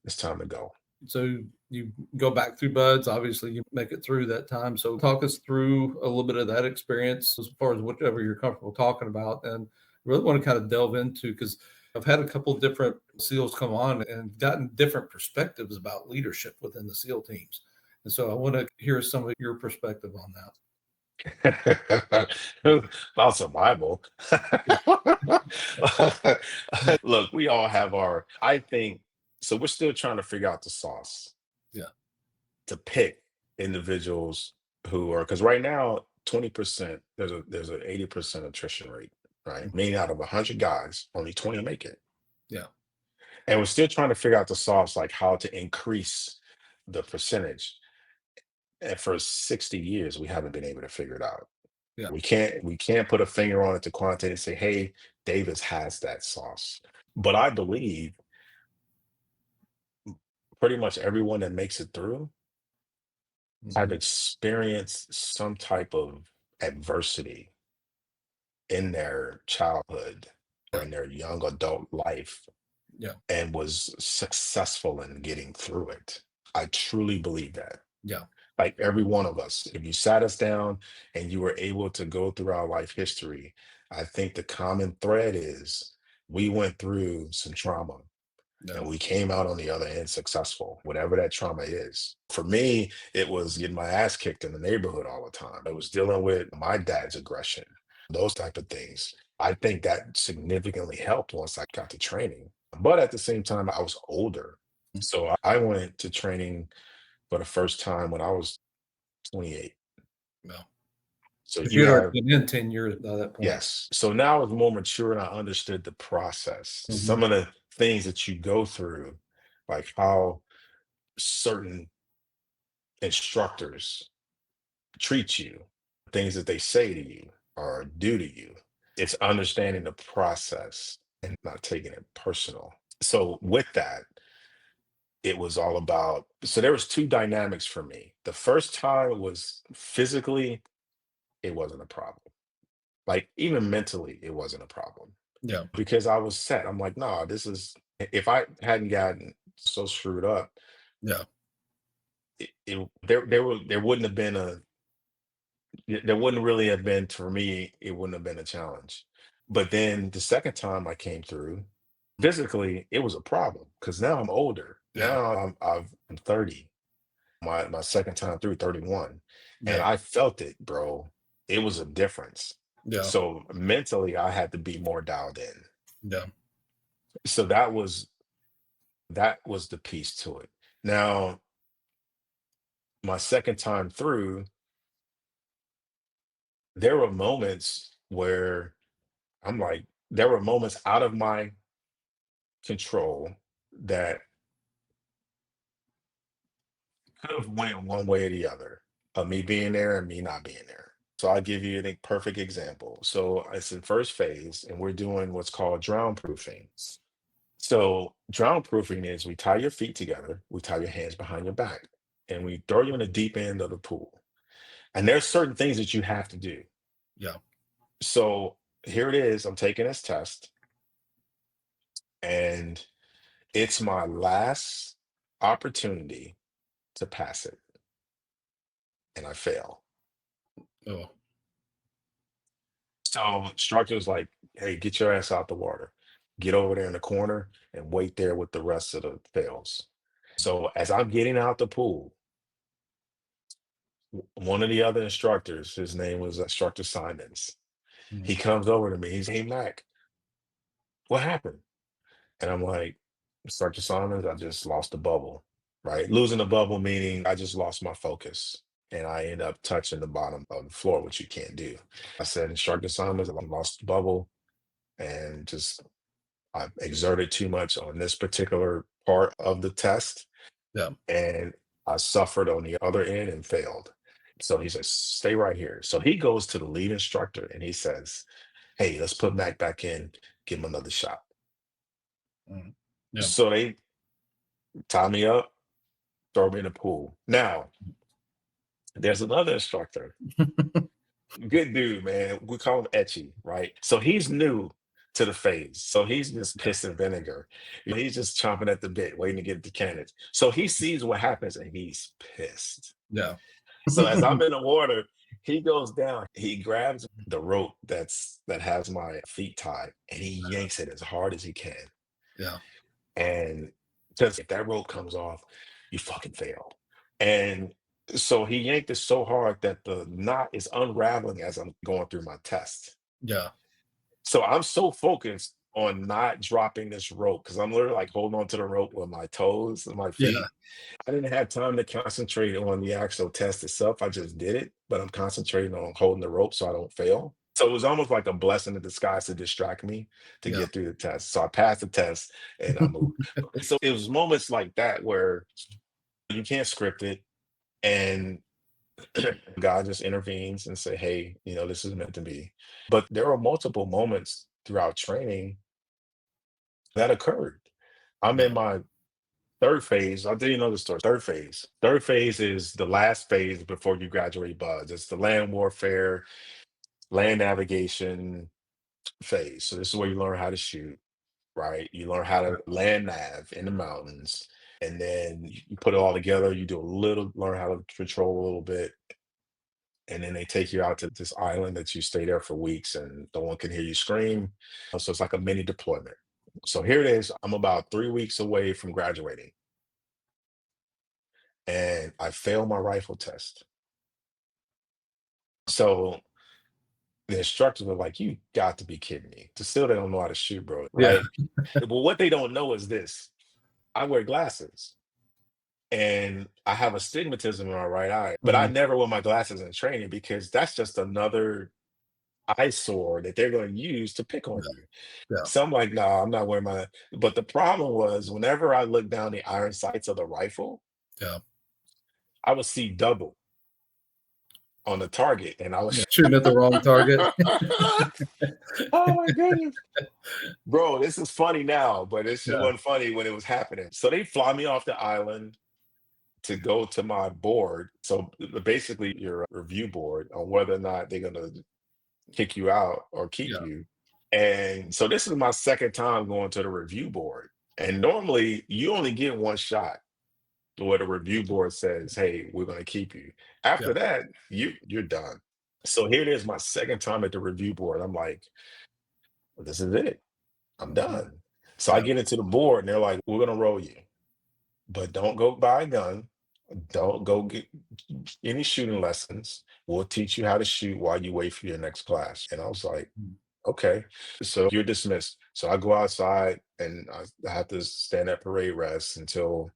It's time to go. So you go back through buds. Obviously, you make it through that time. So talk us through a little bit of that experience as far as whatever you're comfortable talking about, and really want to kind of delve into because I've had a couple of different SEALs come on and gotten different perspectives about leadership within the SEAL teams. And so I want to hear some of your perspective on that. About survival. Look, we all have I think, so we're still trying to figure out the sauce Yeah. to pick individuals who are, because right now, 20%, there's a 80% attrition rate, right? Mhm. Meaning out of 100 guys, only 20 make it. Yeah. And we're still trying to figure out the sauce, like how to increase the percentage. And for 60 years, we haven't been able to figure it out. Yeah. We can't put a finger on it to quantitate and say, hey, Davis has that sauce. But I believe pretty much everyone that makes it through have Mhm. experienced some type of adversity in their childhood or Yeah. in their young adult life Yeah. and was successful in getting through it. I truly believe that. Yeah. Like every one of us, if you sat us down and you were able to go through our life history, I think the common thread is we went through some trauma Yeah. and we came out on the other end successful, whatever that trauma is. For me, it was getting my ass kicked in the neighborhood all the time. It was dealing with my dad's aggression, those type of things. I think that significantly helped once I got to training. But at the same time, I was older. So I went to training for the first time when I was 28. Yeah. So If you you had already have, been in 10 years by that point. yes. So now I was more mature and I understood the process. Mhm. Some of the things that you go through, like how certain instructors treat you, things that they say to you or do to you. It's understanding the process and not taking it personal. So with that, it was all about, so there was two dynamics for me. The first time was physically, it wasn't a problem. Like even mentally, it wasn't a problem. Yeah. because I was set. I'm like, nah, this is, if I hadn't gotten so screwed up, Yeah. there wouldn't have been there wouldn't really have been, for me, it wouldn't have been a challenge. But then the second time I came through, physically, it was a problem because now I'm older. Yeah. Now I'm 30. My second time through, 31. And Yeah. I felt it, bro. It was a difference. Yeah. So mentally, I had to be more dialed in. Yeah. So that was the piece to it. Now, my second time through, there were moments where I'm like, there were moments out of my control that could have went one way or the other, of me being there and me not being there. So I'll give you a perfect example. So it's in first phase, and we're doing what's called drown proofing. So drown proofing is we tie your feet together, we tie your hands behind your back, and we throw you in the deep end of the pool. And there's certain things that you have to do. Yeah. So here it is. I'm taking this test, and it's my last opportunity to pass it, and I fail. Oh. So instructor was like, "Hey, get your ass out the water. Get over there in the corner and wait there with the rest of the fails." So as I'm getting out the pool, one of the other instructors, his name was Instructor Simons. He Mm. comes over to me. He's, "Hey, Mac, what happened?" And I'm like, "Instructor Simons, I just lost the bubble." Right? Losing the bubble meaning I just lost my focus and I end up touching the bottom of the floor, which you can't do. I said, "Instructor Simons, I lost the bubble and just I exerted too much on this particular part of the test, Yeah. and I suffered on the other end and failed." So he says, "Stay right here." So he goes to the lead instructor and he says, "Hey, let's put Mac back in, give him another shot." Mm. Yeah. So they tie me up, throw me in the pool. Now, there's another instructor, good dude, man. We call him Etchy, right? So he's new to the phase. So he's just Yeah. piss and vinegar. He's just chomping at the bit, waiting to get the cannons. So he sees what happens and he's pissed. Yeah. So as I'm in the water, he goes down. He grabs the rope that has my feet tied and he yanks it as hard as he can. Yeah. And just if that rope comes off, you fucking fail. And so he yanked it so hard that the knot is unraveling as I'm going through my test. Yeah. So I'm so focused on not dropping this rope because I'm literally like holding on to the rope with my toes and my Yeah. feet. I didn't have time to concentrate on the actual test itself. I just did it, but I'm concentrating on holding the rope so I don't fail. So it was almost like a blessing in disguise to distract me to Yeah. get through the test. So I passed the test and I moved. So it was moments like that where you can't script it and God just intervenes and say, "Hey, this is meant to be." But there are multiple moments throughout training that occurred. I'm in Yeah. my third phase. I'll tell you another story. Third phase. Third phase is the last phase before you graduate BUDS. It's the land warfare, land navigation phase. So this is where you learn how to shoot, right? You learn how Yeah. to land nav in the mountains. And then you put it all together. You do learn how to control a little bit. And then they take you out to this island that you stay there for weeks and no one can hear you scream. So it's like a mini deployment. So here it is. I'm about 3 weeks away from graduating and I failed my rifle test. So the instructors were like, "You got to be kidding me." To still they don't know how to shoot, bro. Yeah. Right. But what they don't know is this. I wear glasses and I have astigmatism in my right eye, but I Mhm. never wear my glasses in training because that's just another eyesore that they're going to use to pick on Yeah. you. Yeah. So I'm like, "No, I'm not wearing my." But the problem was whenever I looked down the iron sights of the rifle, Yeah. I would see double on the target. And I Yeah. was Shooting at the wrong target. oh my goodness. Bro, this is funny now, but this shit Yeah. wasn't funny when it was happening. So they fly me off the island to go to my board. So basically, your review board on whether or not they're going to kick you out or keep Yeah. you. And so this is my second time going to the review board. And normally you only get one shot where the review board says, hey, we're going to keep you. Yeah. After that, you're done. So here it is, my second time at the review board. I'm like, well, this is it. I'm Mhm. done. So I Yeah. get into the board and they're like, we're going to roll you, but don't go buy a gun. Don't go get any shooting lessons. We'll teach you how to shoot while you wait for your next class. And I was like, Mm. okay, so you're dismissed. So I go outside and I have to stand at parade rest until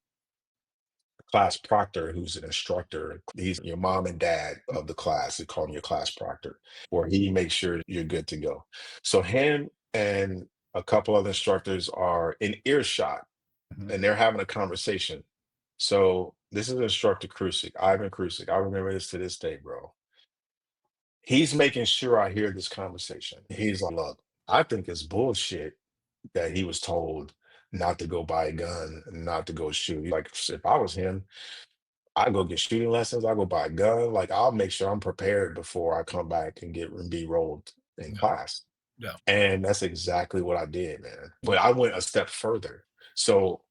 class proctor, who's an instructor, he's your mom and dad of the class. They call him your class proctor, where he makes sure you're good to go. So him and a couple other instructors are in earshot Mhm. and they're having a conversation. So this is instructor Krusik, Ivan Krusik. I remember this to this day, bro. He's making sure I hear this conversation. He's like, look, I think it's bullshit that he was told not to go buy a gun, not to go shoot. Like, if I was him, I go get shooting lessons. I go buy a gun. Like, I'll make sure I'm prepared before I come back and get and be rolled in Yeah. class. Yeah. And that's exactly what I did, man. But I went a step further. So,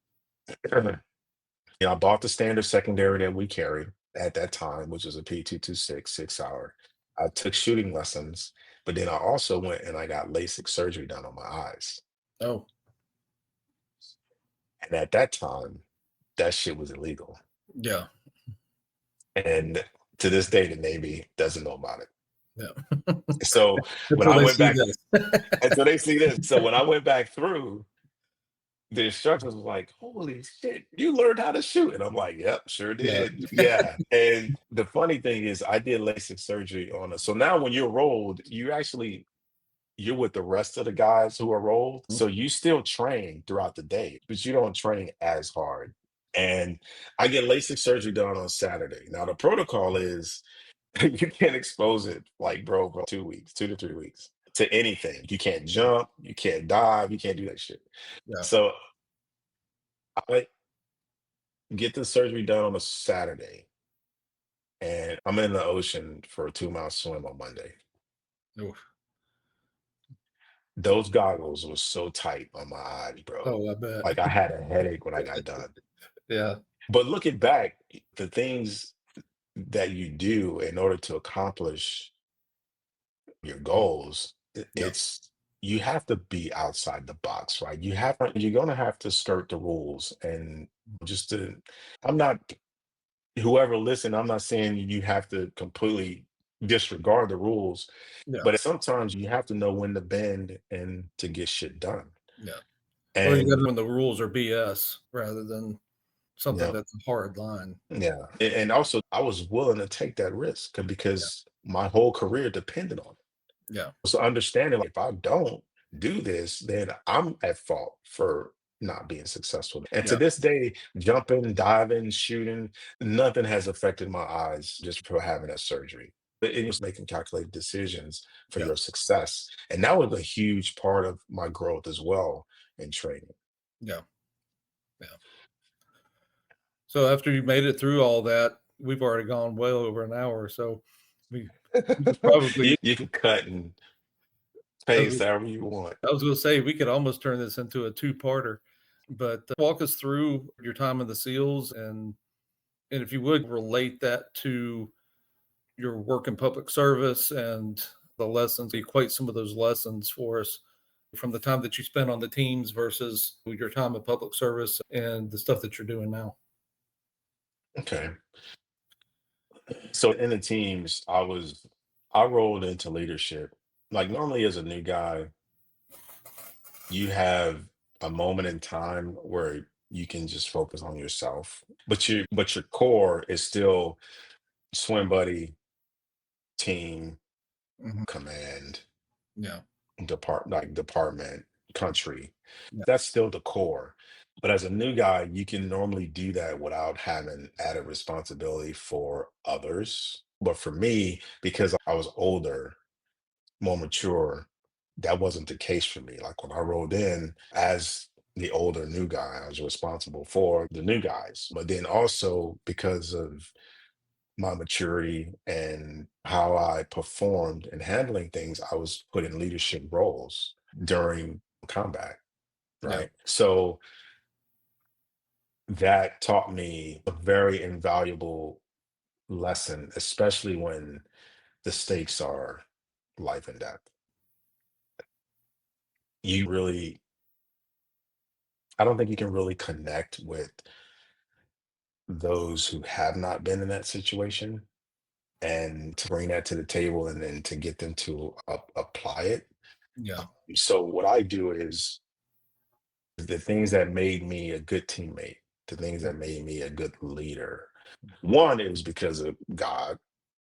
I bought the standard secondary that we carried at that time, which was a P226 6 hour. I took shooting lessons, but then I also went and I got LASIK surgery done on my eyes. Oh, And at that time, that shit was illegal. yeah. And to this day, the Navy doesn't know about it. Yeah. So when Until I they went see back, this. and so they see this. So when I went back through, the instructors was like, holy shit, you learned how to shoot. And I'm like, yep, sure Yeah. did. Yeah. And the funny thing is I did LASIK surgery on it. So now when you're rolled, you're with the rest of the guys who are rolled. Mhm. So you still train throughout the day, but you don't train as hard. And I get LASIK surgery done on Saturday. Now the protocol is you can't expose it like bro 2 weeks, 2 to 3 weeks to anything. You can't jump, you can't dive, you can't do that shit. Yeah. So I get the surgery done on a Saturday, and I'm in the ocean for a 2 mile swim on Monday. Oof. Those goggles was so tight on my eyes, bro. Oh, I bet. Like I had a headache when I got done. Yeah. But looking back, the things that you do in order to accomplish your goals, Yeah. it's you have to be outside the box, right? You're gonna have to skirt the rules and just to I'm not whoever listen, I'm not saying you have to completely disregard the rules, Yeah. but sometimes you have to know when to bend and to get shit done. Yeah. Or you got And when the rules are BS rather than something yeah, that's a hard line. yeah. And also I was willing to take that risk Yeah. because my whole career depended on it. Yeah. So understanding like if I don't do this, then I'm at fault for not being successful. And to Yeah. this day, jumping, diving, shooting, nothing has affected my eyes just for having that surgery. But it was making calculated decisions for Yeah. your success. And that was a huge part of my growth as well in training. Yeah. Yeah. So after you made it through all that, we've already gone well over an hour. So we could probably You can cut and I paste was, however you want. I was going to say we could almost turn this into a two-parter, but walk us through your time in the SEALs and if you would relate that to your work in public service and the lessons, equate some of those lessons for us from the time that you spent on the teams versus your time in public service and the stuff that you're doing now. Okay. So in the teams, I rolled into leadership. Like normally as a new guy, you have a moment in time where you can just focus on yourself. But your core is still swim buddy, team, Mhm. command, Yeah. department, country. Yeah. That's still the core. But as a new guy, you can normally do that without having added responsibility for others. But for me, because I was older, more mature, that wasn't the case for me. Like when I rolled in as the older new guy, I was responsible for the new guys. But then also because of my maturity and how I performed in handling things, I was put in leadership roles. during combat, Yeah. right? So that taught me a very invaluable lesson, especially when the stakes are life and death. You really, I don't think you can really connect with those who have not been in that situation and to bring that to the table and then to get them to apply it. Yeah. So, what I do is the things that made me a good teammate, the things that made me a good leader. One, it was because of God.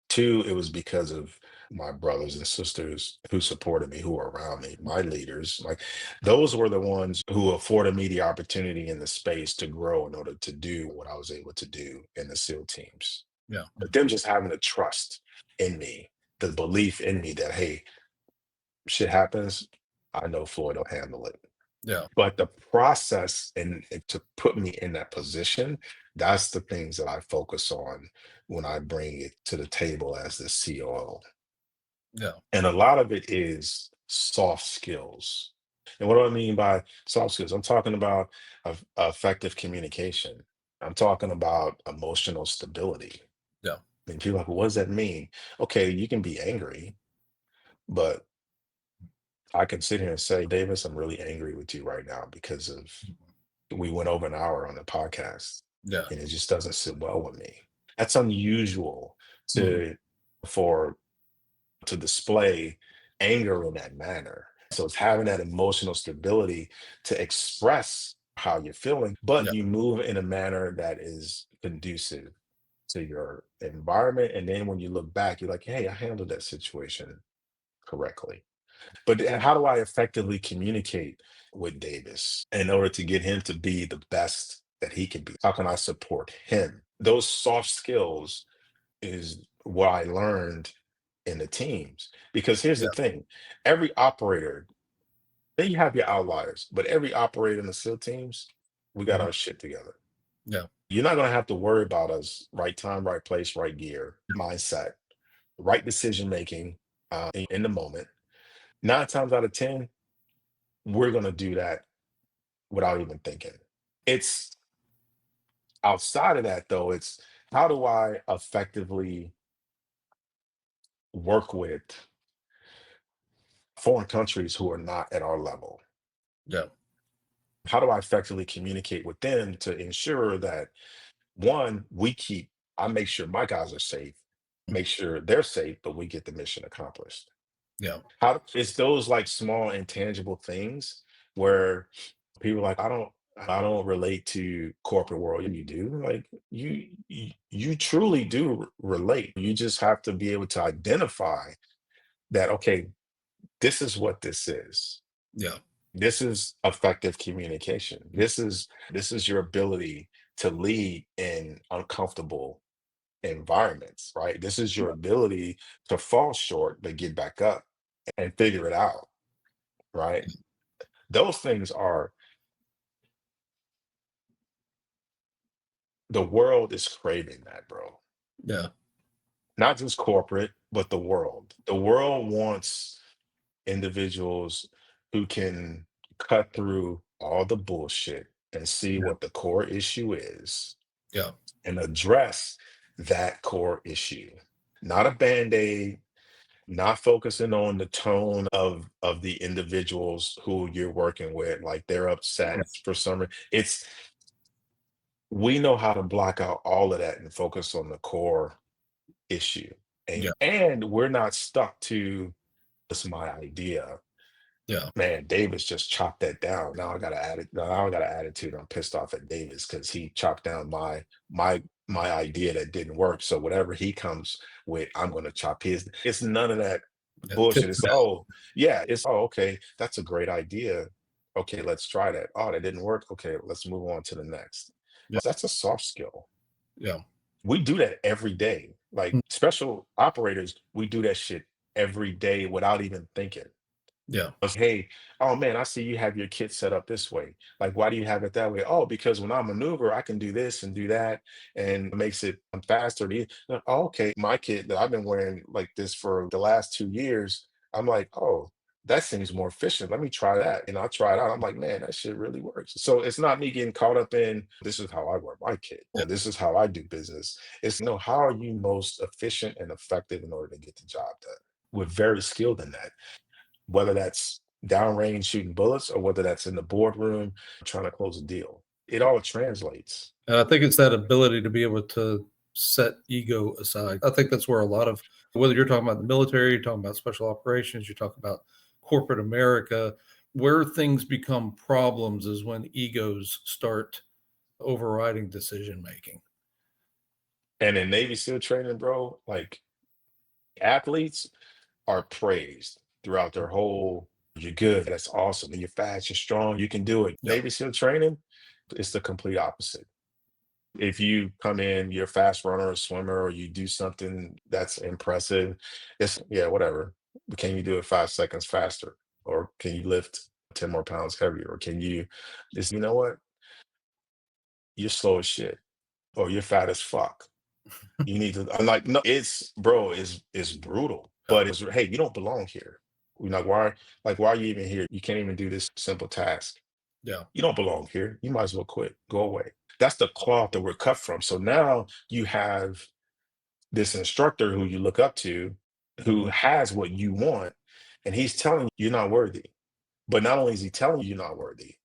Two, it was because of my brothers and sisters who supported me, who were around me, my leaders. Like those were the ones who afforded me the opportunity and the space to grow in order to do what I was able to do in the SEAL teams. Yeah. But them just having the trust in me, the belief in me that, hey, shit happens, I know Floyd will handle it. Yeah. But the process and to put me in that position, that's the things that I focus on when I bring it to the table as the COO. Yeah. And a lot of it is soft skills. And what do I mean by soft skills? I'm talking about effective communication. I'm talking about emotional stability. Yeah. And people are like, well, what does that mean? Okay, you can be angry, but I can sit here and say, Davis, I'm really angry with you right now because of we went over an hour on the podcast Yeah. and it just doesn't sit well with me. That's unusual Mhm. to for to display anger in that manner. So it's having that emotional stability to express how you're feeling, but Yeah. you move in a manner that is conducive to your environment. And then when you look back, you're like, hey, I handled that situation correctly. But how do I effectively communicate with Davis in order to get him to be the best that he can be? How can I support him? Those soft skills is what I learned in the teams. Because here's the Yeah. thing, every operator, then you have your outliers, but every operator in the SEAL teams, we got Mhm. our shit together. Yeah. You're not going to have to worry about us right time, right place, right gear, mindset, right decision making in the moment. 9 times out of 10, we're going to do that without even thinking. It's outside of that, though, it's how do I effectively work with foreign countries who are not at our level? Yeah. How do I effectively communicate with them to ensure that one, I make sure my guys are safe, make sure they're safe, but we get the mission accomplished. Yeah. It's those like small intangible things where people are like, I don't relate to corporate world. You do like you truly do relate. You just have to be able to identify that, okay, this is what this is. Yeah. This is effective communication. This is your ability to lead in uncomfortable environments, right? This is your ability to fall short but get back up and figure it out, right? Those things are the world is craving that, bro. Yeah. Not just corporate, but the world. The world wants individuals who can cut through all the bullshit and see Yeah. what the core issue is Yeah. and address that core issue. Not a band-aid, not focusing on the tone of the individuals who you're working with, like they're Yeah. upset for some reason. It's we know how to block out all of that and focus on the core issue. Yeah. And we're not stuck to this is my idea. Yeah. Man, Davis just chopped that down. Now I got an attitude. I'm pissed off at Davis because he chopped down my idea that didn't work. So whatever he comes with, I'm gonna chop his. It's none of that Yeah. bullshit. Tip It's down. oh yeah, it's oh okay, that's a great idea. Okay, let's try that. Oh, that didn't work. Okay, let's move on to the next. Yeah. That's a soft skill. Yeah. We do that every day. Like Mm. special operators, we do that shit every day without even thinking. Yeah. Hey, oh man, I see you have your kit set up this way. Like, why do you have it that way? Oh, because when I maneuver, I can do this and do that, and it makes it faster. Oh, okay, my kit that I've been wearing like this for the last 2 years, I'm like, oh, that seems more efficient. Let me try that. And I try it out. I'm like, man, that shit really works. So it's not me getting caught up in this is how I work my kid Yeah. or this is how I do business. It's no, how are you most efficient and effective in order to get the job done? We're very skilled in that, whether that's downrange shooting bullets or whether that's in the boardroom trying to close a deal. It all translates. And I think it's that ability to be able to set ego aside. I think that's where a lot of, whether you're talking about the military, you're talking about special operations, you're talking about corporate America, where things become problems is when egos start overriding decision making. And in Navy SEAL training, bro, like athletes are praised throughout their whole, you're good, that's awesome, and you're fast, you're strong, you can do it. Yeah. Navy SEAL training, it's the complete opposite. If you come in, you're a fast runner or swimmer, or you do something that's impressive, it's yeah, whatever. Can you do it 5 seconds faster? Or can you lift 10 more pounds heavier? Or can you just, you know what? You're slow as shit, or you're fat as fuck. You need to, I'm like, no, it's bro, it's brutal. Yeah. But it's hey, you don't belong here. You're like, why are you even here? You can't even do this simple task. Yeah. You don't belong here. You might as well quit. Go away. That's the cloth that we're cut from. So now you have this instructor who you look up to, who Mhm. has what you want, and he's telling you you're not worthy. But not only is he telling you you're not worthy,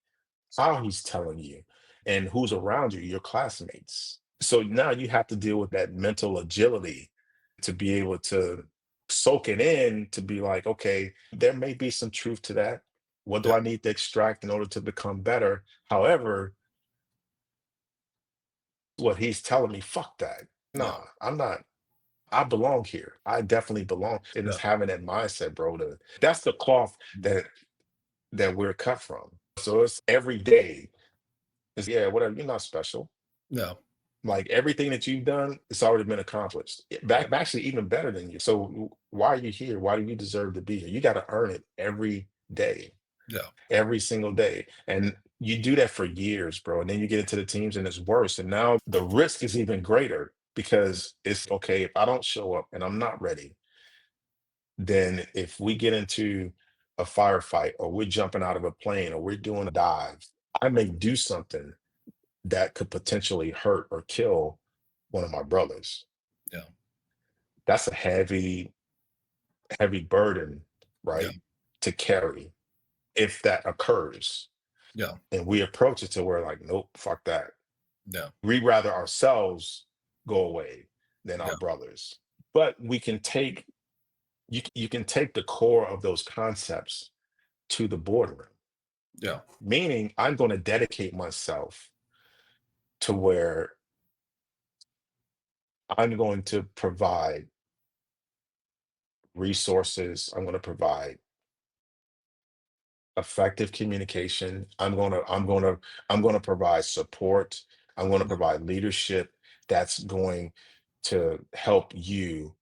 how he's telling you and who's around you, your classmates. So now you have to deal with that mental agility to be able to soak it in, to be like, okay, there may be some truth to that. What do Yeah. I need to extract in order to become better? However, what he's telling me, fuck that. Yeah. Nah, I'm not. I belong here. I definitely belong. And Yeah. it's having that mindset, bro. That's the cloth that we're cut from. So it's every day. It's yeah, whatever. You're not special. Yeah. Like everything that you've done, it's already been accomplished. Actually, even better than you. So why are you here? Why do you deserve to be here? You got to earn it every day, Yeah. every single day. And you do that for years, bro. And then you get into the teams and it's worse. And now the risk is even greater because it's okay, if I don't show up and I'm not ready, then if we get into a firefight or we're jumping out of a plane or we're doing a dive, I may do something that could potentially hurt or kill one of my brothers. Yeah. That's a heavy, heavy burden, Yeah. right? To carry if that occurs. Yeah. And we approach it to where like, nope, fuck that. Yeah. We rather ourselves go away than our Yeah. brothers. But we can take you can take the core of those concepts to the boardroom. Yeah. Meaning I'm going to dedicate myself to where I'm going to provide resources. I'm going to provide effective communication. I'm going to provide support. I'm going to Yeah. provide leadership that's going to help you,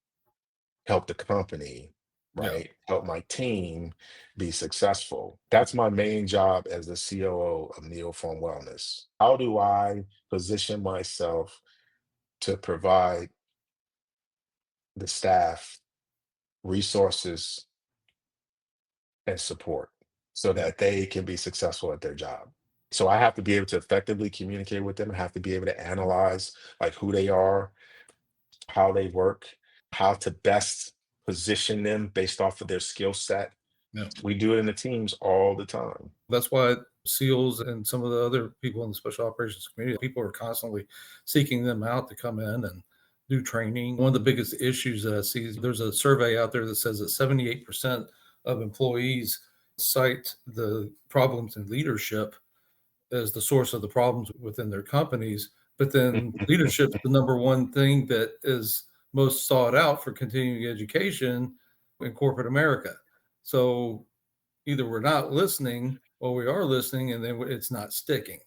help the company, Yeah. right? Help my team be successful. That's my main job as the COO of Neoform Wellness. How do I position myself to provide the staff resources and support so Yeah. that they can be successful at their job? So I have to be able to effectively communicate with them. I have to be able to analyze like who they are, how they work, how to best position them based off of their skill set. Yeah. We do it in the teams all the time. That's why SEALs and some of the other people in the special operations community, people are constantly seeking them out to come in and do training. One of the biggest issues that I see is there's a survey out there that says that 78% of employees cite the problems in leadership as the source of the problems within their companies. But then leadership's the number one thing that is most sought out for continuing education in corporate America. So either we're not listening or we are listening and then it's not sticking.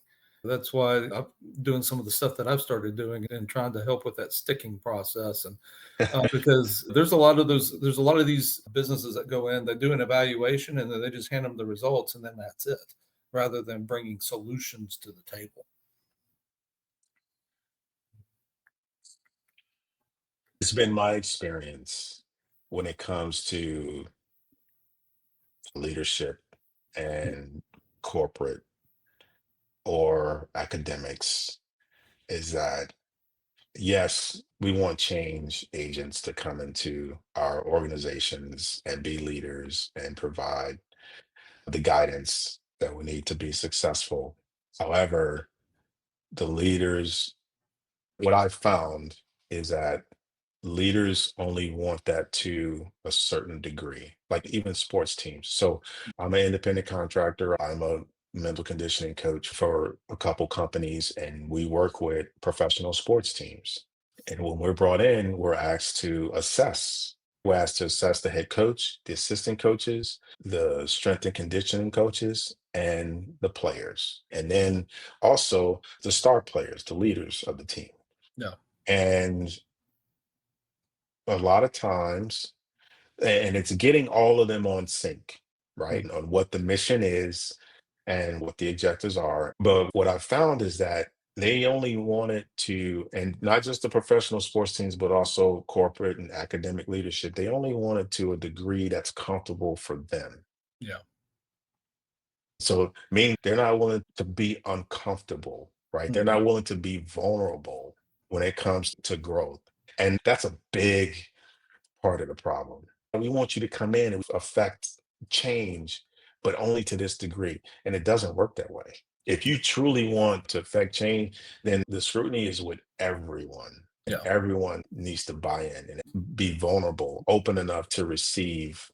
That's why I'm doing some of the stuff that I've started doing and trying to help with that sticking process. And because there's a lot of these businesses that go in, they do an evaluation and then they just hand them the results and then that's it, rather than bringing solutions to the table. It's been my experience when it comes to leadership and corporate or academics is that, yes, we want change agents to come into our organizations and be leaders and provide the guidance that we need to be successful. However, the leaders, what I've found is that leaders only want that to a certain degree, like even sports teams. So I'm an independent contractor. I'm a mental conditioning coach for a couple companies, and we work with professional sports teams. And when we're brought in, we're asked to assess. We're asked to assess the head coach, the assistant coaches, the strength and conditioning coaches, and the players. And then also the star players, the leaders of the team. Yeah. And a lot of times, and it's getting all of them on sync, right? On what the mission is and what the objectives are. But what I found is that they only wanted to, and not just the professional sports teams, but also corporate and academic leadership, they only wanted to a degree that's comfortable for them. Yeah. So, meaning they're not willing to be uncomfortable, right? They're Mhm. not willing to be vulnerable when it comes to growth. And that's a big part of the problem. We want you to come in and affect change, but only to this degree. And it doesn't work that way. If you truly want to affect change, then the scrutiny is with everyone. And Yeah. everyone needs to buy in and be vulnerable, open enough to receive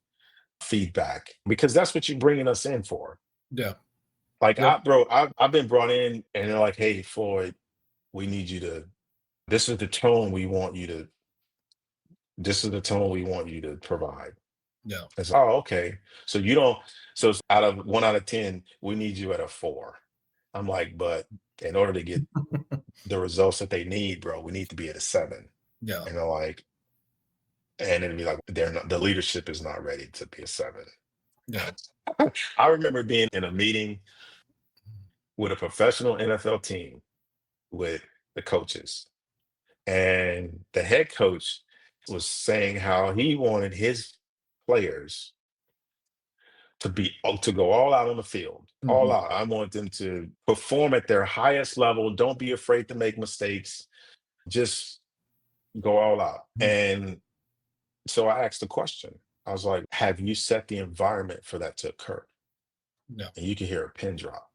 feedback, because that's what you're bringing us in for. Yeah. Like, Yep. I've been brought in and they're like, hey, Floyd, we need you to, this is the tone we want you to, this is the tone we want you to provide. Yeah. It's, oh, okay. So you don't, so it's out of 1 out of 10, we need you at a 4. I'm like, but in order to get the results that they need, bro, we need to be at a 7. Yeah. And they're like, and it'd be like, they're not, the leadership is not ready to be a 7. Yeah. I remember being in a meeting with a professional NFL team with the coaches, and the head coach was saying how he wanted his players to go all out on the field, all Mhm. out. I want them to perform at their highest level. Don't be afraid to make mistakes. Just go all out. Mhm. And so I asked the question. I was like, "Have you set the environment for that to occur?" Yeah. And you can hear a pin drop,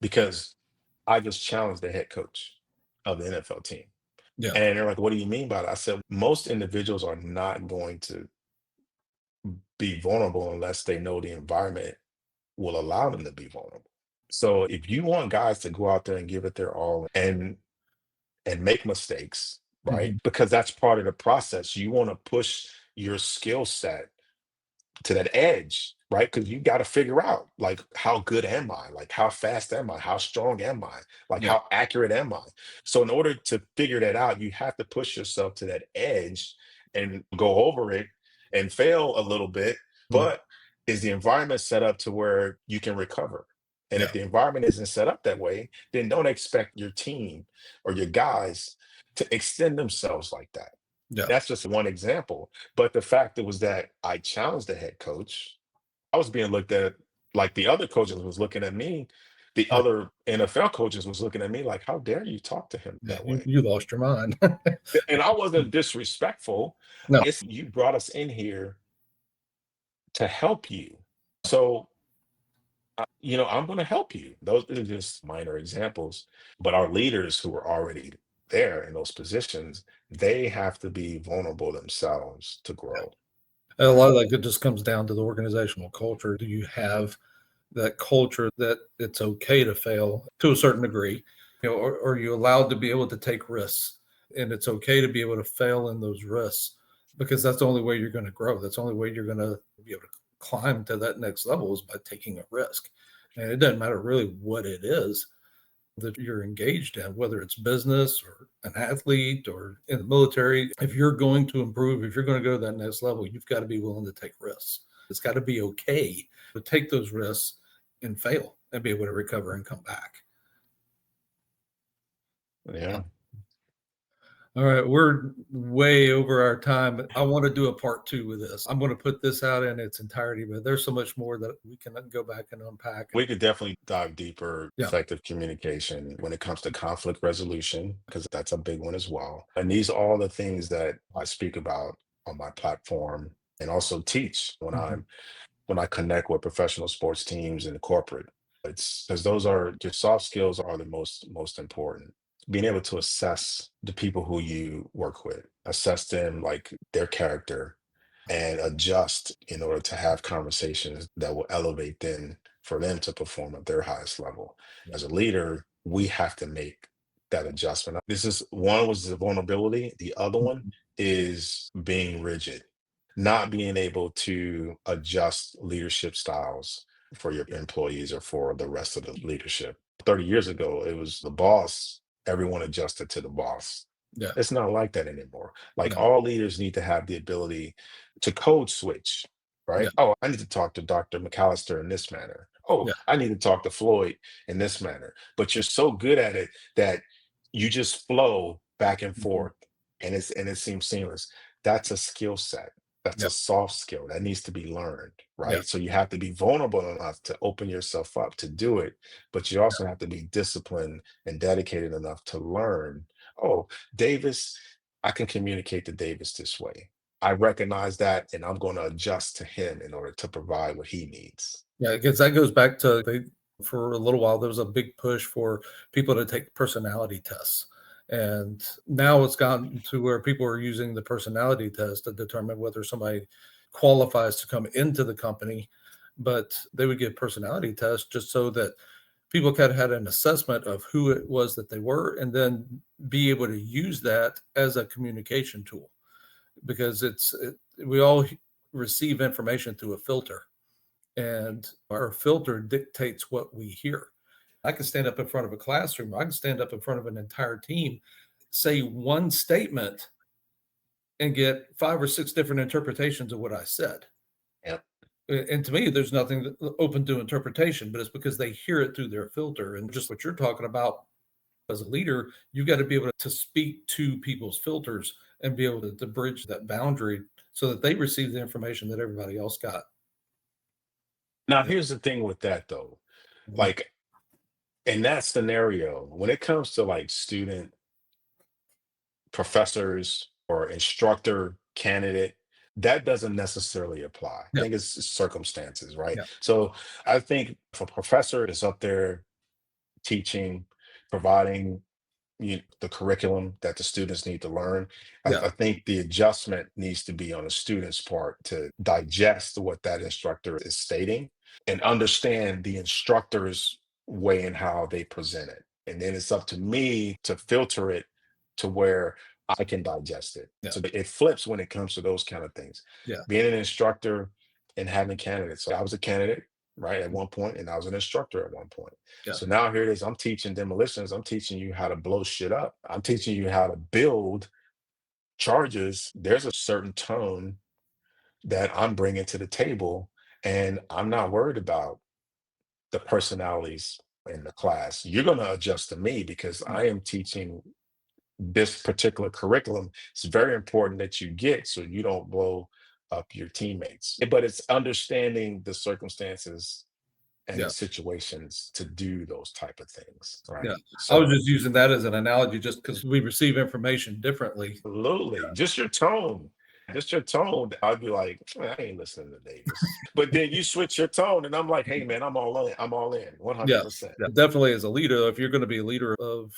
because I just challenged the head coach of the NFL team. Yeah. And they're like, "What do you mean by that?" I said, "Most individuals are not going to be vulnerable unless they know the environment will allow them to be vulnerable. So if you want guys to go out there and give it their all and make mistakes, right? Mhm. Because that's part of the process. You want to push your skill set to that edge, right? Because you got to figure out, like, how good am I? Like, how fast am I? How strong am I? Like, Yeah. how accurate am I? So in order to figure that out, you have to push yourself to that edge and go over it and fail a little bit. Mhm. But is the environment set up to where you can recover? And if Yeah. the environment isn't set up that way, then don't expect your team or your guys to extend themselves like that. Yeah. That's just one example. But the fact was that I challenged the head coach. I was being looked at like the other coaches was looking at me. The Yeah. other NFL coaches was looking at me like, how dare you talk to him Yeah. that You, way? you lost your mind. And I wasn't disrespectful. No. It's, you brought us in here to help you. So, I'm going to help you. Those are just minor examples. But our leaders who are already there in those positions, they have to be vulnerable themselves to grow. And a lot of that just comes down to the organizational culture. Do you have that culture that it's okay to fail to a certain degree? Or are you allowed to be able to take risks? And it's okay to be able to fail in those risks, because that's the only way you're going to grow. That's the only way you're going to be able to climb to that next level, is by taking a risk. And it doesn't matter really what it is that you're engaged in, whether it's business or an athlete or in the military. If you're going to improve, if you're going to go to that next level, you've got to be willing to take risks. It's got to be okay to take those risks and fail and be able to recover and come back. Yeah. All right, we're way over our time. I want to do a part 2 with this. I'm going to put this out in its entirety, but there's so much more that we can go back and unpack. We could definitely dive deeper, Yeah. effective communication when it comes to conflict resolution, because that's a big one as well. And these are all the things that I speak about on my platform and also teach when I connect with professional sports teams and corporate. It's because those are your soft skills are the most important. Being able to assess the people who you work with, assess them like their character, and adjust in order to have conversations that will elevate them for them to perform at their highest level. As a leader, we have to make that adjustment. This is one was the vulnerability. The other one is being rigid, not being able to adjust leadership styles for your employees or for the rest of the leadership. 30 years ago, it was the boss, everyone adjusted to the boss. Yeah. It's not like that anymore. Like No. all leaders need to have the ability to code switch, right? Yeah. Oh, I need to talk to Dr. McAlister in this manner. Oh, Yeah. I need to talk to Floyd in this manner. But you're so good at it that you just flow back and forth and it seems seamless. That's a skill set. That's Yeah. a soft skill that needs to be learned, right? Yeah. So you have to be vulnerable enough to open yourself up to do it, but you also have to be disciplined and dedicated enough to learn. Oh, Davis, I can communicate to Davis this way. I recognize that, and I'm going to adjust to him in order to provide what he needs. Yeah, because that goes back to for a little while, there was a big push for people to take personality tests. And now it's gotten to where people are using the personality test to determine whether somebody qualifies to come into the company. But they would give personality tests just so that people kind of had an assessment of who it was that they were, and then be able to use that as a communication tool. Because we all receive information through a filter, and our filter dictates what we hear. I can stand up in front of a classroom, I can stand up in front of an entire team, say one statement, and get 5 or 6 different interpretations of what I said. Yep. And to me, there's nothing open to interpretation, but it's because they hear it through their filter. And just what you're talking about as a leader, you got to be able to speak to people's filters and be able to bridge that boundary so that they receive the information that everybody else got. Now, here's the thing with that though. Like in that scenario, when it comes to like student professors or instructor candidate, that doesn't necessarily apply. I Yeah. think it's circumstances, right? Yeah. So I think if a professor is up there teaching, providing the curriculum that the students need to learn, Yeah. I think the adjustment needs to be on the student's part to digest what that instructor is stating and understand the instructor's way and how they present it. And then it's up to me to filter it to where I can digest it. Yeah. So it flips when it comes to those kind of things. Yeah. Being an instructor and having candidates. So I was a candidate, right, at one point, and I was an instructor at one point. Yeah. So now here it is. I'm teaching demolitions. I'm teaching you how to blow shit up. I'm teaching you how to build charges. There's a certain tone that I'm bringing to the table, and I'm not worried about the personalities in the class. You're going to adjust to me because I am teaching this particular curriculum. It's very important that you get so you don't blow up your teammates. But it's understanding the circumstances and Yeah. the situations to do those type of things, right? Yeah. So I was just using that as an analogy just because we receive information differently. absolutely, just your tone. Just your tone. I'd be like, "Man, I ain't listening to Davis." But then you switch your tone, and I'm like, "Hey, man, I'm all in. I'm all in, Yeah. 100%." Yeah. Definitely as a leader, if you're going to be a leader of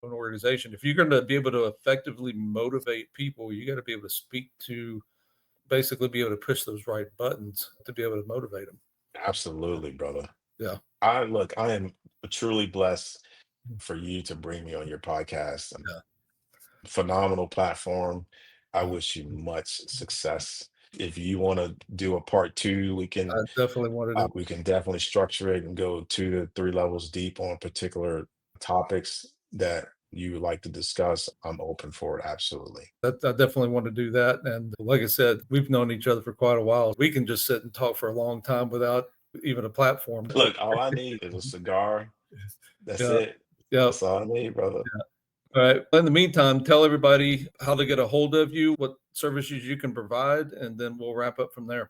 an organization, if you're going to be able to effectively motivate people, you got to be able to speak to, basically be able to push those right buttons to be able to motivate them. Absolutely, brother. Yeah. I am truly blessed for you to bring me on your podcast. Yeah. Phenomenal platform. I wish you much success. If you want to do a part 2, I definitely wanted to. we can definitely structure it and go 2 to 3 levels deep on particular topics that you would like to discuss. I'm open for it. Absolutely. I definitely want to do that. And like I said, we've known each other for quite a while. We can just sit and talk for a long time without even a platform. Look, all I need is a cigar. That's Yeah. it. Yeah. That's all I need, brother. All right. In the meantime, tell everybody how to get a hold of you, what services you can provide, and then we'll wrap up from there.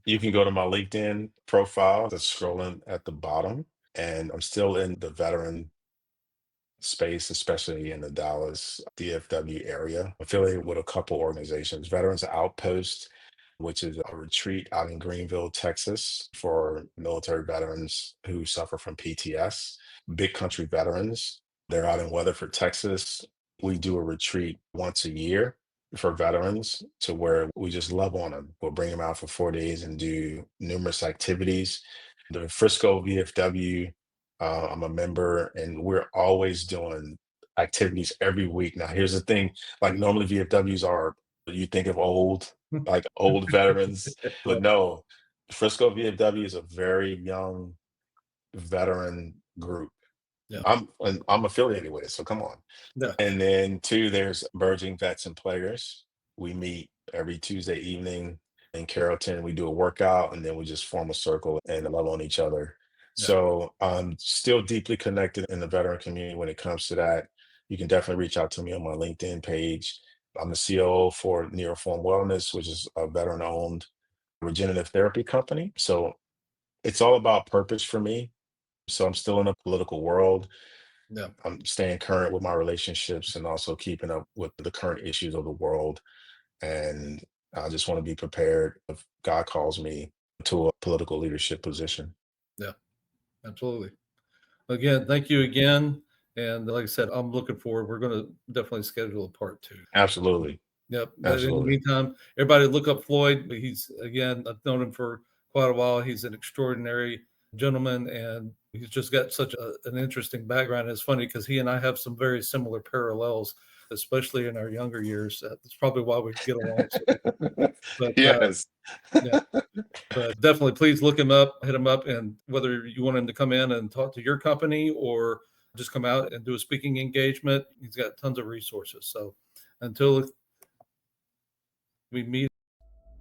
You can go to my LinkedIn profile that's scrolling at the bottom. And I'm still in the veteran space, especially in the Dallas DFW area, affiliated with a couple organizations. Veterans Outpost, which is a retreat out in Greenville, Texas, for military veterans who suffer from PTS. Big Country Veterans, they're out in Weatherford, Texas. We do a retreat once a year for veterans to where we just love on them. We'll bring them out for 4 days and do numerous activities. The Frisco VFW, I'm a member, and we're always doing activities every week. Now, here's the thing, like normally VFWs are, you think of old, like old veterans, but no, Frisco VFW is a very young veteran group. Yeah. I'm affiliated with it, so come on. Yeah. And then two, there's emerging vets and players. We meet every Tuesday evening in Carrollton. We do a workout and then we just form a circle and love on each other. Yeah. So I'm still deeply connected in the veteran community when it comes to that. You can definitely reach out to me on my LinkedIn page. I'm the COO for Neuroform Wellness, which is a veteran-owned regenerative therapy company. So it's all about purpose for me. So I'm still in a political world. Yeah. I'm staying current with my relationships and also keeping up with the current issues of the world. And I just want to be prepared if God calls me to a political leadership position. Yeah, absolutely. Again, thank you again. And like I said, I'm looking forward. We're going to definitely schedule a part 2. Absolutely. Yep. But in the Absolutely. meantime, everybody look up Floyd. He's, again, I've known him for quite a while. He's an extraordinary gentleman, and he's just got such an interesting background. It's funny because he and I have some very similar parallels, especially in our younger years. That's probably why we get along. But Yes. yeah, but definitely please look him up, hit him up, and whether you want him to come in and talk to your company or just come out and do a speaking engagement, he's got tons of resources. So until we meet.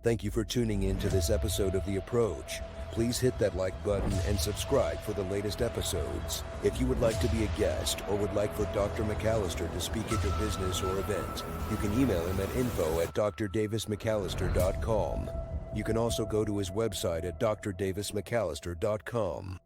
Thank you for tuning in to this episode of The Approach. Please hit that like button and subscribe for the latest episodes. If you would like to be a guest or would like for Dr. McAlister to speak at your business or event, you can email him at info@drdavismcallister.com. You can also go to his website at drdavismcallister.com.